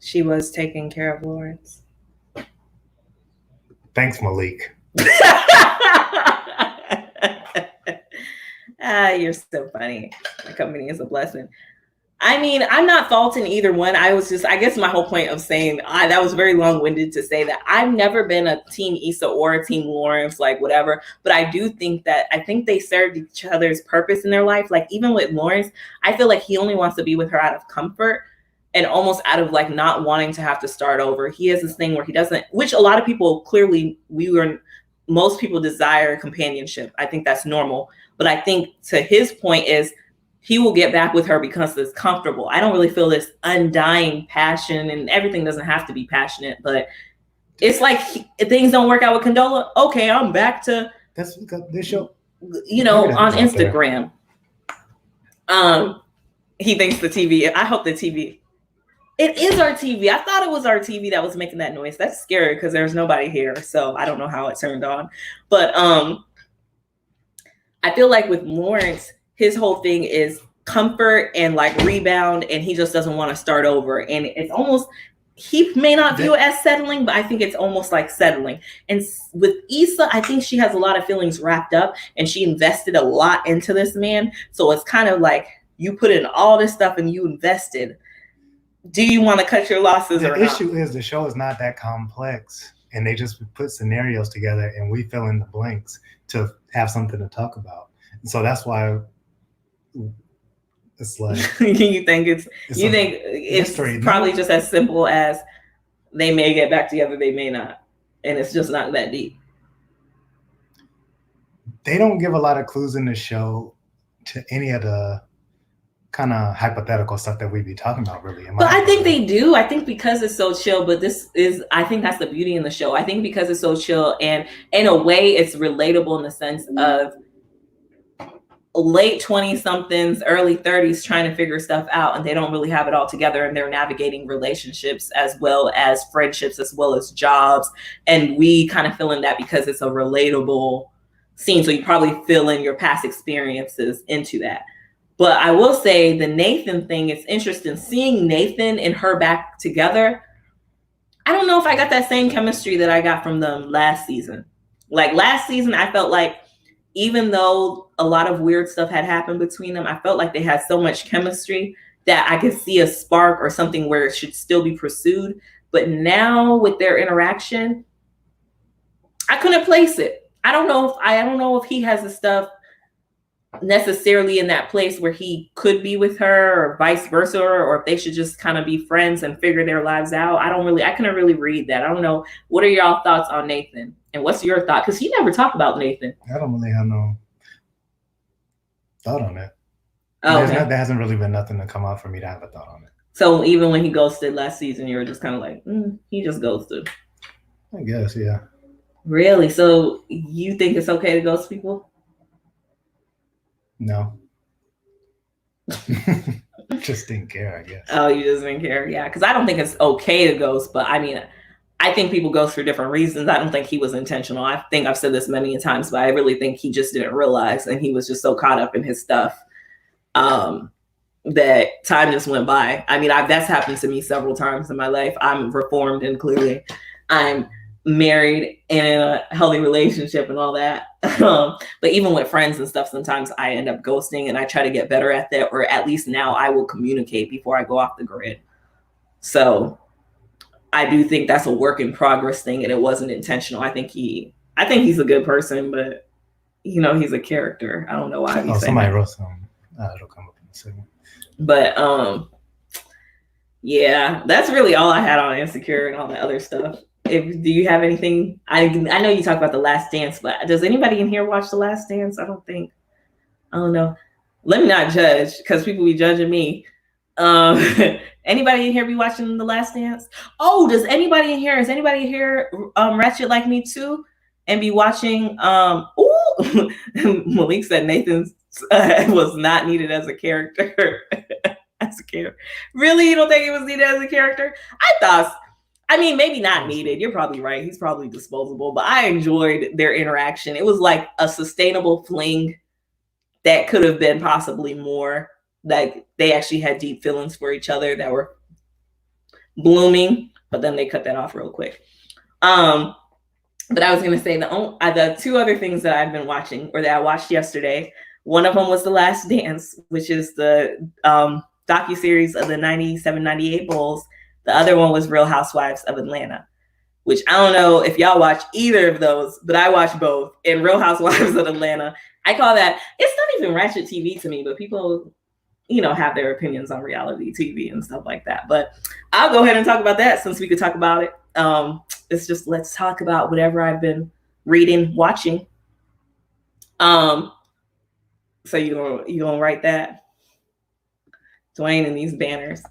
She was taking care of Lawrence. Thanks, Malik. You're so funny. My company is a blessing. I mean, I'm not faulting either one. I guess my whole point of saying that was very long-winded to say that I've never been a team Issa or a team Lawrence, like whatever. But I do think they served each other's purpose in their life. Like even with Lawrence, I feel like he only wants to be with her out of comfort and almost out of like not wanting to have to start over. He has this thing where he doesn't, which a lot of people clearly most people desire companionship. I think that's normal. But I think to his point is, he will get back with her because it's comfortable. I don't really feel this undying passion, and everything doesn't have to be passionate, but it's like if things don't work out with Condola, okay, I'm back to that's because this show, on Instagram. He thinks the TV. I hope the TV. It is our TV. I thought it was our TV that was making that noise. That's scary because there's nobody here, so I don't know how it turned on. But I feel like with Lawrence, his whole thing is comfort and like rebound, and he just doesn't want to start over. And it's almost, he may not view it as settling, but I think it's almost like settling. And with Issa, I think she has a lot of feelings wrapped up, and she invested a lot into this man. So it's kind of like you put in all this stuff and you invested. Do you want to cut your losses or not? The issue is the show is not that complex, and they just put scenarios together and we fill in the blanks to have something to talk about. And so that's why it's like you think it's probably just as simple as they may get back together, they may not, and it's just not that deep. They don't give a lot of clues in the show to any of the kind of hypothetical stuff that we be talking about, really. But I think they do. I think because it's so chill, but I think that's the beauty in the show. I think because it's so chill, and in a way it's relatable in the sense of late 20-somethings, early 30s trying to figure stuff out, and they don't really have it all together, and they're navigating relationships as well as friendships as well as jobs, and we kind of feel in that because it's a relatable scene, so you probably fill in your past experiences into that. But I will say the Nathan thing is interesting. Seeing Nathan and her back together, I don't know if I got that same chemistry that I got from them last season. Like last season, I felt like even though a lot of weird stuff had happened between them, I felt like they had so much chemistry that I could see a spark or something where it should still be pursued. But now with their interaction, I couldn't place it. I don't know if he has the stuff necessarily in that place where he could be with her or vice versa, or if they should just kind of be friends and figure their lives out. I couldn't really read that. I don't know. What are y'all thoughts on Nathan? And what's your thought? Because he never talked about Nathan. I don't really have no thought on it. Oh, okay. There hasn't really been nothing to come out for me to have a thought on it. So even when he ghosted last season, you were just kind of like, he just ghosted. I guess, yeah. Really? So you think it's okay to ghost people? No. Just didn't care, I guess. Oh, you just didn't care? Yeah, because I don't think it's okay to ghost, but I mean, I think people ghost for different reasons. I don't think he was intentional. I think I've said this many times, but I really think he just didn't realize, and he was just so caught up in his stuff that time just went by. I mean, that's happened to me several times in my life. I'm reformed, and clearly I'm married and in a healthy relationship and all that. But even with friends and stuff, sometimes I end up ghosting, and I try to get better at that, or at least now I will communicate before I go off the grid. So I do think that's a work in progress thing, and it wasn't intentional. I think he's a good person, but he's a character. I don't know why. Somebody wrote something. It'll come up in a second. But yeah, that's really all I had on Insecure and all that other stuff. Do you have anything? I know you talk about The Last Dance, but does anybody in here watch The Last Dance? I don't know. Let me not judge, because people be judging me. Anybody in here be watching The Last Dance? Oh, is anybody in here ratchet like me too, and be watching? Ooh, Malik said Nathan was not needed as a character. As a character, really? You don't think he was needed as a character? I mean, maybe not needed. You're probably right. He's probably disposable, but I enjoyed their interaction. It was like a sustainable fling that could have been possibly more. Like, they actually had deep feelings for each other that were blooming, but then they cut that off real quick. But I was going to say the two other things that I've been watching, or that I watched yesterday. One of them was The Last Dance, which is the docuseries of the 97-98 Bulls. The other one was Real Housewives of Atlanta, which I don't know if y'all watch either of those, but I watch both. And Real Housewives of Atlanta, I call that, it's not even ratchet TV to me, but people, have their opinions on reality TV and stuff like that. But I'll go ahead and talk about that, since we could talk about it. It's just, let's talk about whatever I've been reading, watching. So you gonna write that, Dwayne, and these banners.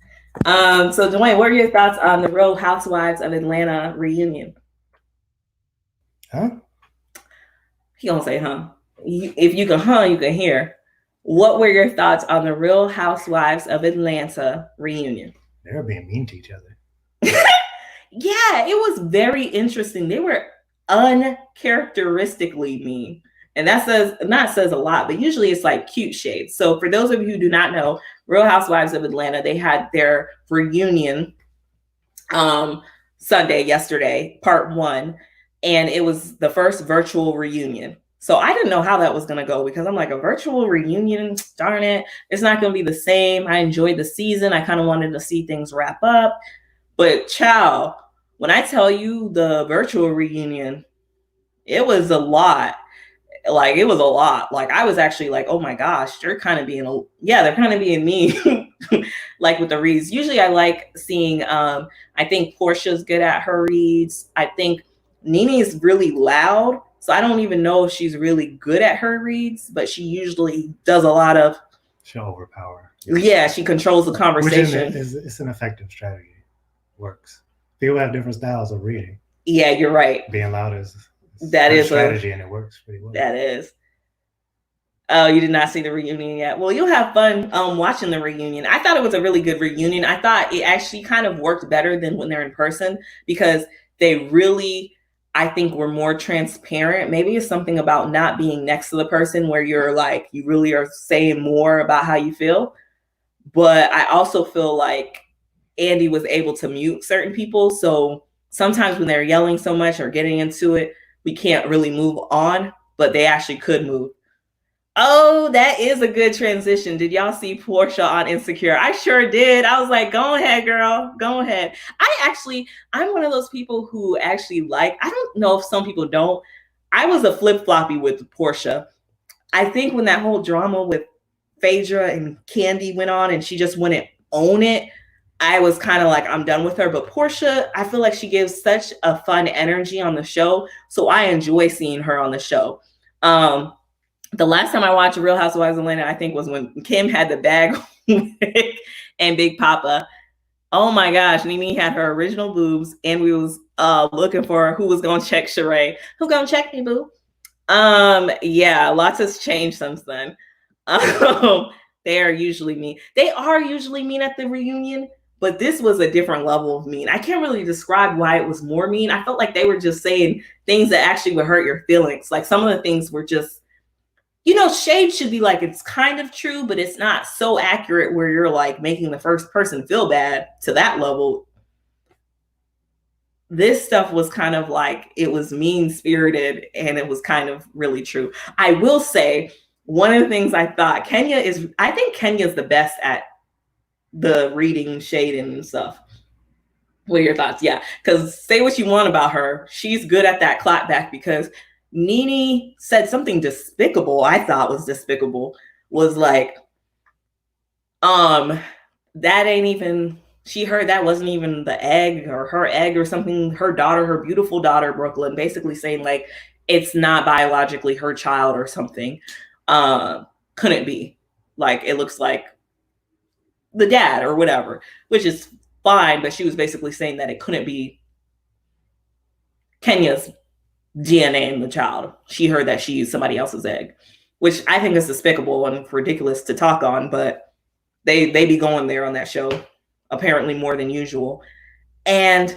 So Dwayne, what are your thoughts on the Real Housewives of Atlanta reunion? Huh? He gonna say, huh? If you can, you can hear. What were your thoughts on the Real Housewives of Atlanta reunion? They were being mean to each other. Yeah, it was very interesting. They were uncharacteristically mean. And that says a lot, but usually it's like cute shades. So for those of you who do not know, Real Housewives of Atlanta, they had their reunion yesterday, part 1. And it was the first virtual reunion. So I didn't know how that was going to go, because I'm like, a virtual reunion, darn it, it's not going to be the same. I enjoyed the season. I kind of wanted to see things wrap up. But child, when I tell you the virtual reunion, it was a lot. Like, it was a lot. Like, I was actually like, oh my gosh, they're kind of being mean. Like with the reads. Usually I like seeing, I think Portia's good at her reads. I think Nene's really loud. So I don't even know if she's really good at her reads, but she usually does a lot of. She'll overpower. Yeah, she controls the conversation. It's an effective strategy. Works. People have different styles of reading. Yeah, you're right. Being loud is a strategy, and it works pretty well. That is. Oh, you did not see the reunion yet? Well, you'll have fun watching the reunion. I thought it was a really good reunion. I thought it actually kind of worked better than when they're in person, because they really, I think, were more transparent. Maybe it's something about not being next to the person where you're like, you really are saying more about how you feel. But I also feel like Andy was able to mute certain people. So sometimes when they're yelling so much or getting into it, we can't really move on, but they actually could move. Oh, that is a good transition. Did y'all see Portia on Insecure? I sure did. I was like, go ahead, girl. Go ahead. I'm one of those people who actually like, I don't know if some people don't. I was a flip floppy with Portia. I think when that whole drama with Phaedra and Candy went on and she just wouldn't own it, I was kind of like, I'm done with her. But Portia, I feel like she gives such a fun energy on the show. So I enjoy seeing her on the show. Um, the last time I watched Real Housewives of Atlanta, I think was when Kim had the bag and Big Papa. Oh my gosh, Nene had her original boobs, and we was looking for who was gonna check Sheree. Who gonna check me, boo? Yeah, lots has changed since then. Um, they are usually mean. They are usually mean at the reunion, but this was a different level of mean. I can't really describe why it was more mean. I felt like they were just saying things that actually would hurt your feelings. Like some of the things were just, shade should be like it's kind of true, but it's not so accurate where you're like making the first person feel bad to that level. This stuff was kind of like it was mean spirited and it was kind of really true. I will say one of the things I thought I think Kenya's the best at the reading shade and stuff. What are your thoughts? Yeah, because say what you want about her, she's good at that clapback because Nene said something despicable. I thought was despicable. Was like, that ain't even. She heard that wasn't even the egg or her egg or something. Her daughter, her beautiful daughter, Brooklyn, basically saying like it's not biologically her child or something. Couldn't be. Like it looks like the dad or whatever, which is fine. But she was basically saying that it couldn't be Kenya's DNA in the child. She heard that she used somebody else's egg, which I think is despicable and ridiculous to talk on, but they be going there on that show, apparently more than usual. And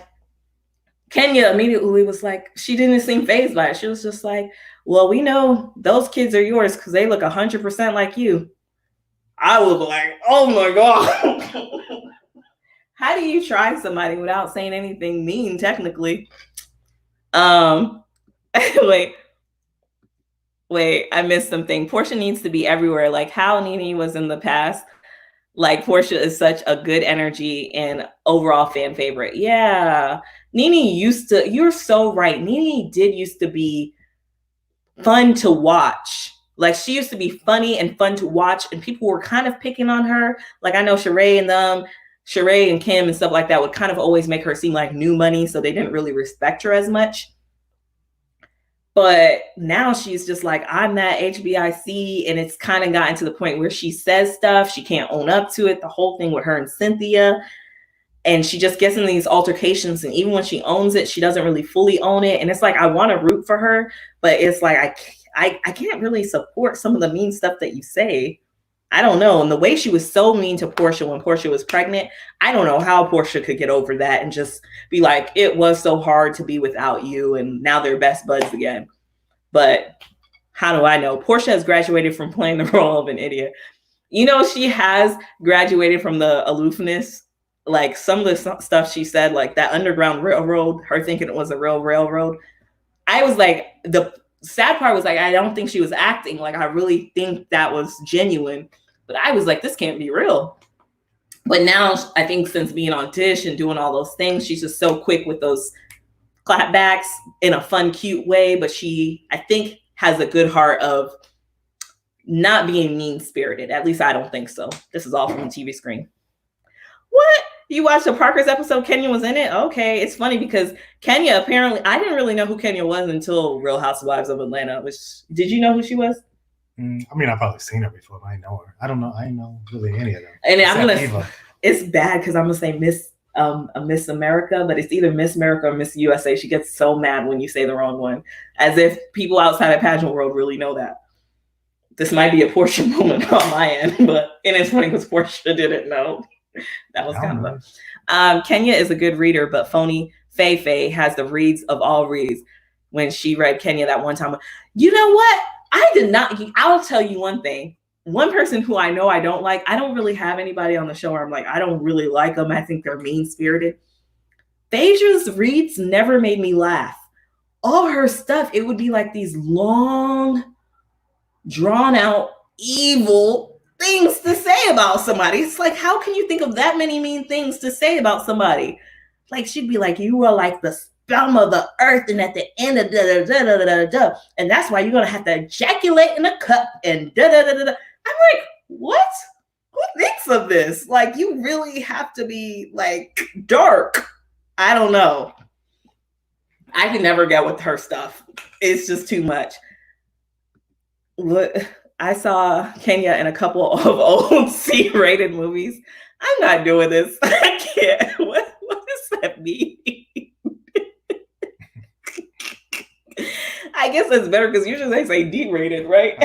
Kenya immediately was like, she didn't seem phased by it. She was just like, well, we know those kids are yours because they look 100% like you. I was like, oh my God. How do you try somebody without saying anything mean, technically? Wait, I missed something. Portia needs to be everywhere. Like how Nene was in the past. Like Portia is such a good energy and overall fan favorite. Yeah. You're so right. Nene did used to be fun to watch. Like she used to be funny and fun to watch, and people were kind of picking on her. Like I know Sheree and Kim and stuff like that would kind of always make her seem like new money, so they didn't really respect her as much. But now she's just like, I'm that HBIC, and it's kind of gotten to the point where she says stuff, she can't own up to it. The whole thing with her and Cynthia, and she just gets in these altercations, and even when she owns it, she doesn't really fully own it. And it's like I want to root for her, but it's like I can't really support some of the mean stuff that you say. I don't know. And the way she was so mean to Portia when Portia was pregnant, I don't know how Portia could get over that and just be like, it was so hard to be without you, and now they're best buds again. But how do I know? Portia has graduated from playing the role of an idiot. She has graduated from the aloofness. Like some of the stuff she said, like that Underground Railroad, her thinking it was a real railroad. I was like, the sad part was like, I don't think she was acting. Like I really think that was genuine. But I was like, this can't be real. But now I think since being on Dish and doing all those things, she's just so quick with those clapbacks in a fun, cute way. But she, I think, has a good heart of not being mean-spirited. At least I don't think so. This is all from the TV screen. What? You watched the Parker's episode? Kenya was in it? Okay. It's funny because Kenya, apparently, I didn't really know who Kenya was until Real Housewives of Atlanta. Did you know who she was? I mean, I've probably seen her before, but I know her. I don't know. I know really any of them. And it's bad because I'm going to say Miss America, but it's either Miss America or Miss USA. She gets so mad when you say the wrong one, as if people outside of pageant world really know that. This might be a Portia moment on my end, and it's funny because Portia didn't know. That was kind of fun. Kenya is a good reader, but phony Faye has the reads of all reads. When she read Kenya that one time, you know what? I did not. I'll tell you one thing. One person who I know I don't like, I don't really have anybody on the show where I'm like, I don't really like them. I think they're mean-spirited. Phaedra's reads never made me laugh. All her stuff, it would be like these long drawn out, evil things to say about somebody. It's like, how can you think of that many mean things to say about somebody? Like, she'd be like, you are like the scum of the earth, and at the end of da da da da da da, and that's why you're gonna have to ejaculate in a cup and da da da da. I'm like, what? Who thinks of this? Like, you really have to be like dark. I don't know. I can never get with her stuff. It's just too much. Look, I saw Kenya in a couple of old C-rated movies. I'm not doing this. I can't. What does that mean? I guess it's better because usually they say D-rated, right?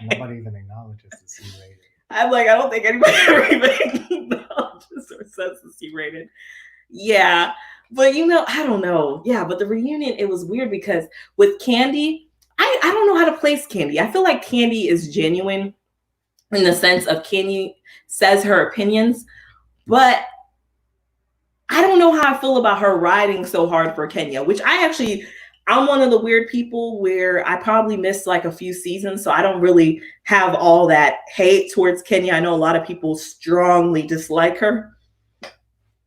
Nobody even acknowledges the C-rated. I'm like, I don't think anybody ever even acknowledges or says the C-rated. Yeah, but I don't know. Yeah, but the reunion, it was weird because with Candy, I don't know how to place Candy. I feel like Candy is genuine in the sense of Candy says her opinions, but I don't know how I feel about her riding so hard for Kenya, which I'm one of the weird people where I probably missed like a few seasons, so I don't really have all that hate towards Kenya. I know a lot of people strongly dislike her.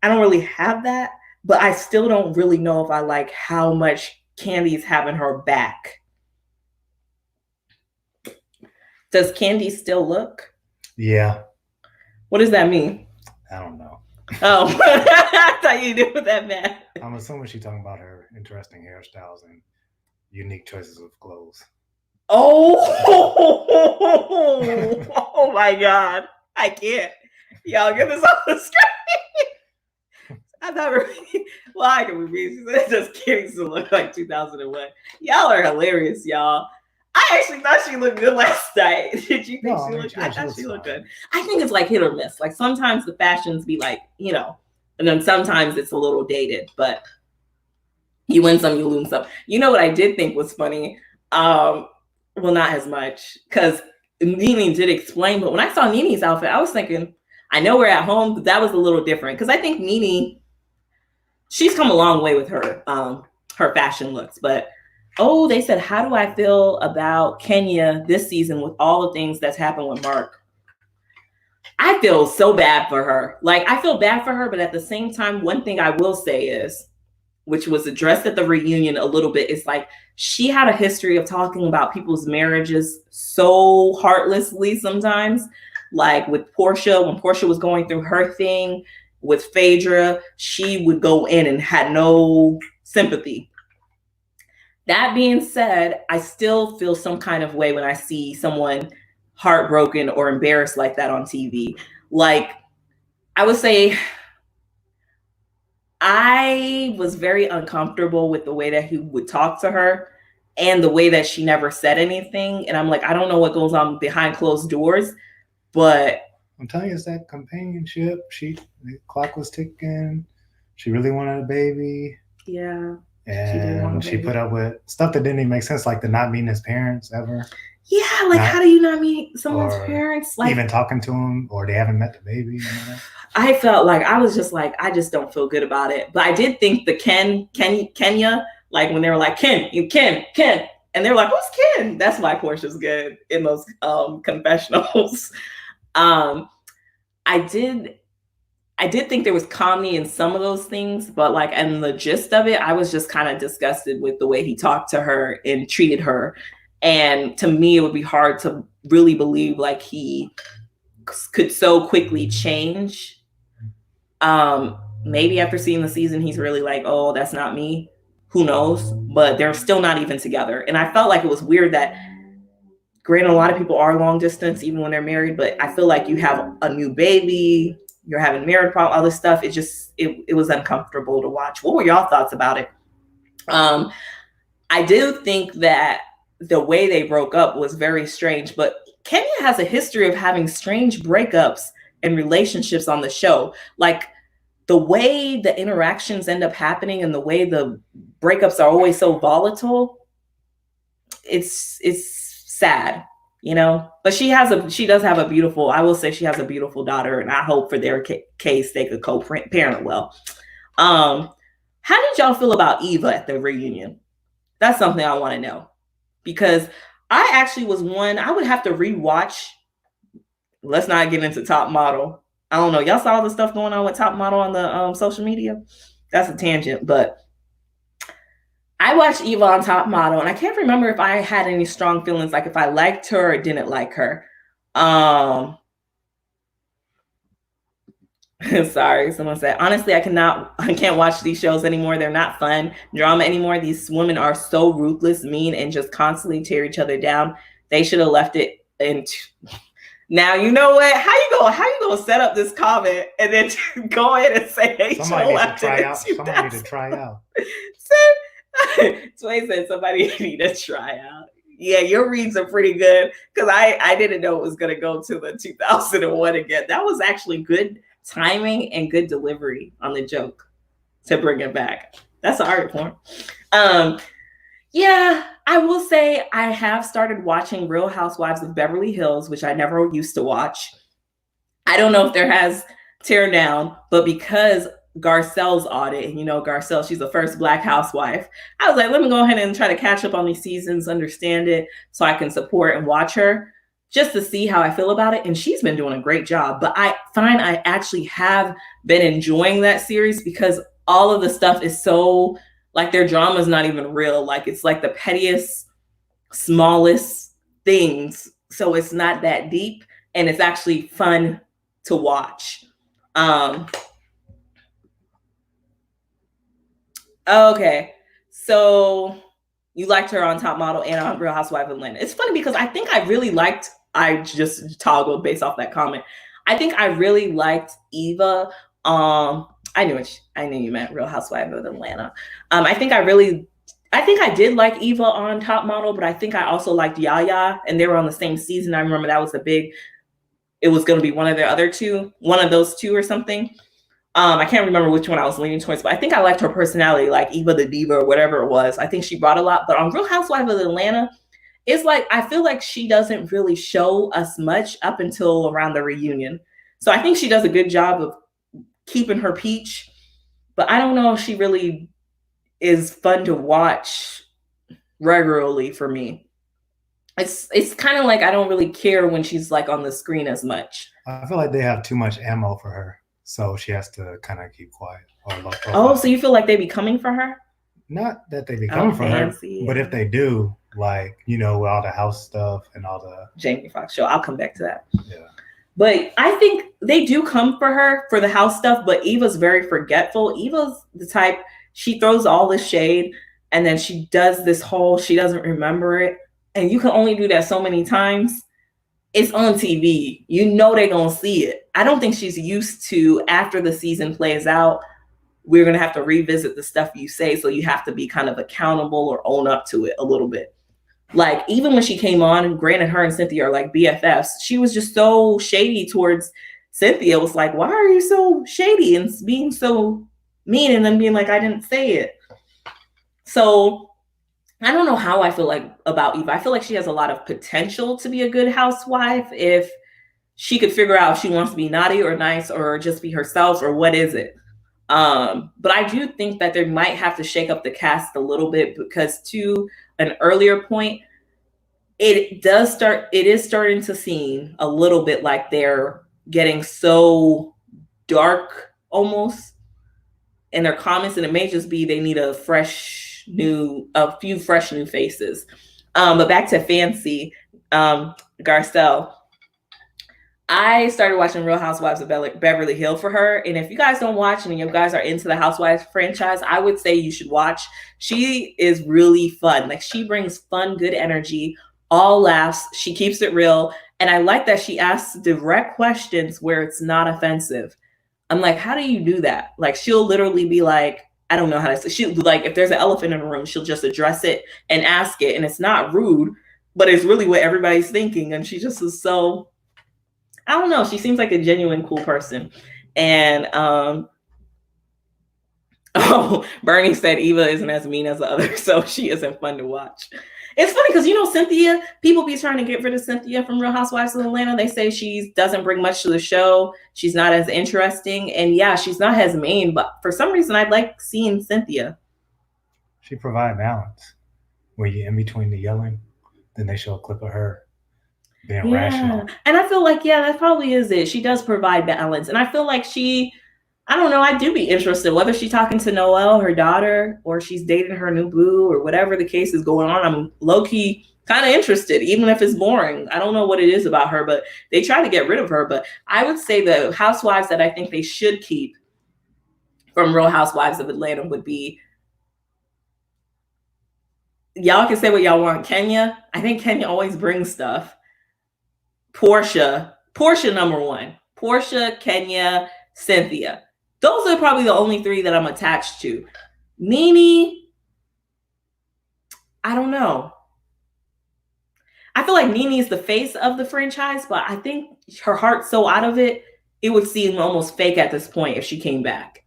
I don't really have that, but I still don't really know if I like how much Candy's having her back. Does Candy still look? Yeah. What does that mean? I don't know. Oh, I thought you knew what that meant. I'm assuming she's talking about her interesting hairstyles and unique choices of clothes. Oh, oh my God. I can't. Y'all get this off the screen. I thought well, I can repeat. She said just kidding to look like 2001. Y'all are hilarious, y'all. I actually thought she looked good last night. Did you think she looked good? I thought she looked good. I think it's like hit or miss. Like sometimes the fashions be like, and then sometimes it's a little dated, but you win some, you lose some. You know what I did think was funny? Well, not as much, because Nene did explain, but when I saw Nene's outfit, I was thinking, I know we're at home, but that was a little different. Because I think Nene, she's come a long way with her fashion looks, but they said, how do I feel about Kenya this season with all the things that's happened with Mark? I feel so bad for her. Like, I feel bad for her, but at the same time, one thing I will say is, which was addressed at the reunion a little bit, is like, she had a history of talking about people's marriages so heartlessly sometimes. Like with Portia, when Portia was going through her thing with Phaedra, she would go in and had no sympathy. That being said, I still feel some kind of way when I see someone heartbroken or embarrassed like that on TV. Like, I would say I was very uncomfortable with the way that he would talk to her and the way that she never said anything. And I'm like, I don't know what goes on behind closed doors, but I'm telling you, it's that companionship. The clock was ticking. She really wanted a baby. Yeah. And she put up with stuff that didn't even make sense, like the not meeting his parents ever. Yeah, like how do you not meet someone's parents? Like even talking to him, or they haven't met the baby. I felt like I was just like, I just don't feel good about it. But I did think the Kenya, like when they were like, Ken, and they're like, who's Ken? That's why Portia's good in those confessionals. I did think there was comedy in some of those things, but like, and the gist of it, I was just kind of disgusted with the way he talked to her and treated her. And to me, it would be hard to really believe like he could so quickly change. Maybe after seeing the season, he's really like, oh, that's not me. Who knows? But they're still not even together. And I felt like it was weird that, granted, a lot of people are long distance even when they're married, but I feel like you have a new baby, you're having marriage problems, all this stuff. It was uncomfortable to watch. What were y'all thoughts about it? I do think that the way they broke up was very strange, but Kenya has a history of having strange breakups and relationships on the show. Like the way the interactions end up happening and the way the breakups are always so volatile, it's sad. But she does have a beautiful, I will say she has a beautiful daughter, and I hope for their case they could co-parent well. How did y'all feel about Eva at the reunion? That's something I want to know. because I actually was one, I would have to rewatch. Let's not get into Top Model. I don't know. Y'all saw the stuff going on with Top Model on the social media? That's a tangent, but I watched Eva on Top Model, and I can't remember if I had any strong feelings, like if I liked her or didn't like her. Sorry, someone said, honestly, I can't watch these shows anymore. They're not fun drama anymore. These women are so ruthless, mean, and just constantly tear each other down. They should have left it in. Now, you know what? How you gonna set up this comment and then go ahead and say they somebody needs to try out. Somebody need to try out. Sway said somebody need to try out. Yeah, your reads are pretty good, because I didn't know it was gonna go to the 2001 again. That was actually good timing and good delivery on the joke to bring it back. That's an art form. Yeah, I will say I have started watching Real Housewives of Beverly Hills, which I never used to watch. I don't know if there has tear down, but because Garcelle's audit, and Garcelle, she's the first Black housewife, I was like, let me go ahead and try to catch up on these seasons, understand it, so I can support and watch her just to see how I feel about it. And she's been doing a great job. But I find I actually have been enjoying that series because all of the stuff is so, like, their drama is not even real. Like, it's like the pettiest, smallest things. So it's not that deep, and it's actually fun to watch. Okay, so you liked her on Top Model and on Real Housewives of Atlanta. It's funny because I think I just toggled based off that comment. I think I really liked Eva. I knew you meant Real Housewives of Atlanta. I think I did like Eva on Top Model, but I think I also liked Yaya, and they were on the same season. I remember that was it was going to be one of those two or something. I can't remember which one I was leaning towards, but I think I liked her personality, like Eva the Diva or whatever it was. I think she brought a lot. But on Real Housewives of Atlanta, it's like I feel like she doesn't really show us much up until around the reunion. So I think she does a good job of keeping her peach, but I don't know if she really is fun to watch regularly for me. It's kind of like I don't really care when she's like on the screen as much. I feel like they have too much ammo for her, so she has to kind of keep quiet. So you feel like they be coming for her? Not that they be coming for her, but if they do, like, with all the house stuff and all the Jamie Foxx show, I'll come back to that. Yeah. But I think they do come for her for the house stuff, but Eva's very forgetful. Eva's the type, she throws all this shade, and then she does this whole, she doesn't remember it. And you can only do that so many times. It's on TV. They're going to see it. I don't think she's used to, after the season plays out, we're going to have to revisit the stuff you say. So you have to be kind of accountable or own up to it a little bit. Like, even when she came on, granted, her and Cynthia are like BFFs. She was just so shady towards Cynthia. It was like, why are you so shady and being so mean? And then being like, I didn't say it. So I don't know how I feel like about Eva. I feel like she has a lot of potential to be a good housewife if she could figure out if she wants to be naughty or nice or just be herself, or what is it. But I do think that they might have to shake up the cast a little bit, because to an earlier point, it is starting to seem a little bit like they're getting so dark almost in their comments, and it may just be they need a few fresh new faces. But back to Fancy, Garcelle. I started watching Real Housewives of Beverly Hills for her. And if you guys don't watch and you guys are into the Housewives franchise, I would say you should watch. She is really fun. Like, she brings fun, good energy, all laughs. She keeps it real. And I like that she asks direct questions where it's not offensive. I'm like, how do you do that? Like, she'll literally be like, I don't know how to say. She, like, if there's an elephant in the room, she'll just address it and ask it. And it's not rude, but it's really what everybody's thinking. And she just is so, I don't know. She seems like a genuine cool person. And Bernie said Eva isn't as mean as the others, so she isn't fun to watch. It's funny because, Cynthia, people be trying to get rid of Cynthia from Real Housewives of Atlanta. They say she doesn't bring much to the show. She's not as interesting. And yeah, she's not as mean, but for some reason, I like seeing Cynthia. She provides balance. Were you in between the yelling then they show a clip of her being Yeah. rational. And I feel like, yeah, that probably is it. She does provide balance. And I feel like I don't know, I do be interested, whether she's talking to Noelle, her daughter, or she's dating her new boo, or whatever the case is going on. I'm low key kind of interested, even if it's boring. I don't know what it is about her, but they try to get rid of her. But I would say the housewives that I think they should keep from Real Housewives of Atlanta would be, y'all can say what y'all want. Kenya, I think Kenya always brings stuff. Portia number one. Portia, Kenya, Cynthia. Those are probably the only three that I'm attached to. Nene, I don't know. I feel like Nene is the face of the franchise, but I think her heart's so out of it, it would seem almost fake at this point if she came back.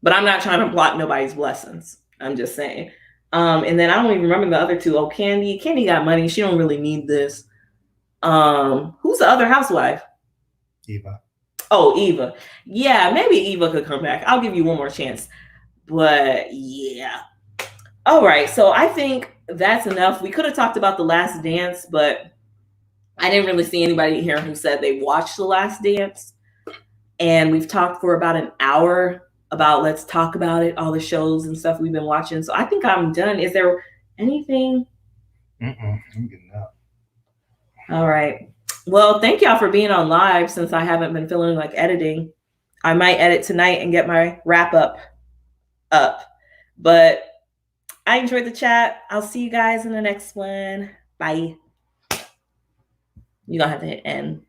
But I'm not trying to block nobody's blessings. I'm just saying. And then I don't even remember the other two. Oh, Candy. Candy got money. She don't really need this. Who's the other housewife? Eva. Oh, Eva. Yeah, maybe Eva could come back. I'll give you one more chance. But yeah. All right. So I think that's enough. We could have talked about The Last Dance, but I didn't really see anybody here who said they watched The Last Dance. And we've talked for about an hour about let's talk about it, all the shows and stuff we've been watching. So I think I'm done. Is there anything? I'm getting up. All right. Well, thank y'all for being on live since I haven't been feeling like editing. I might edit tonight and get my wrap up. But I enjoyed the chat. I'll see you guys in the next one. Bye. You don't have to hit end.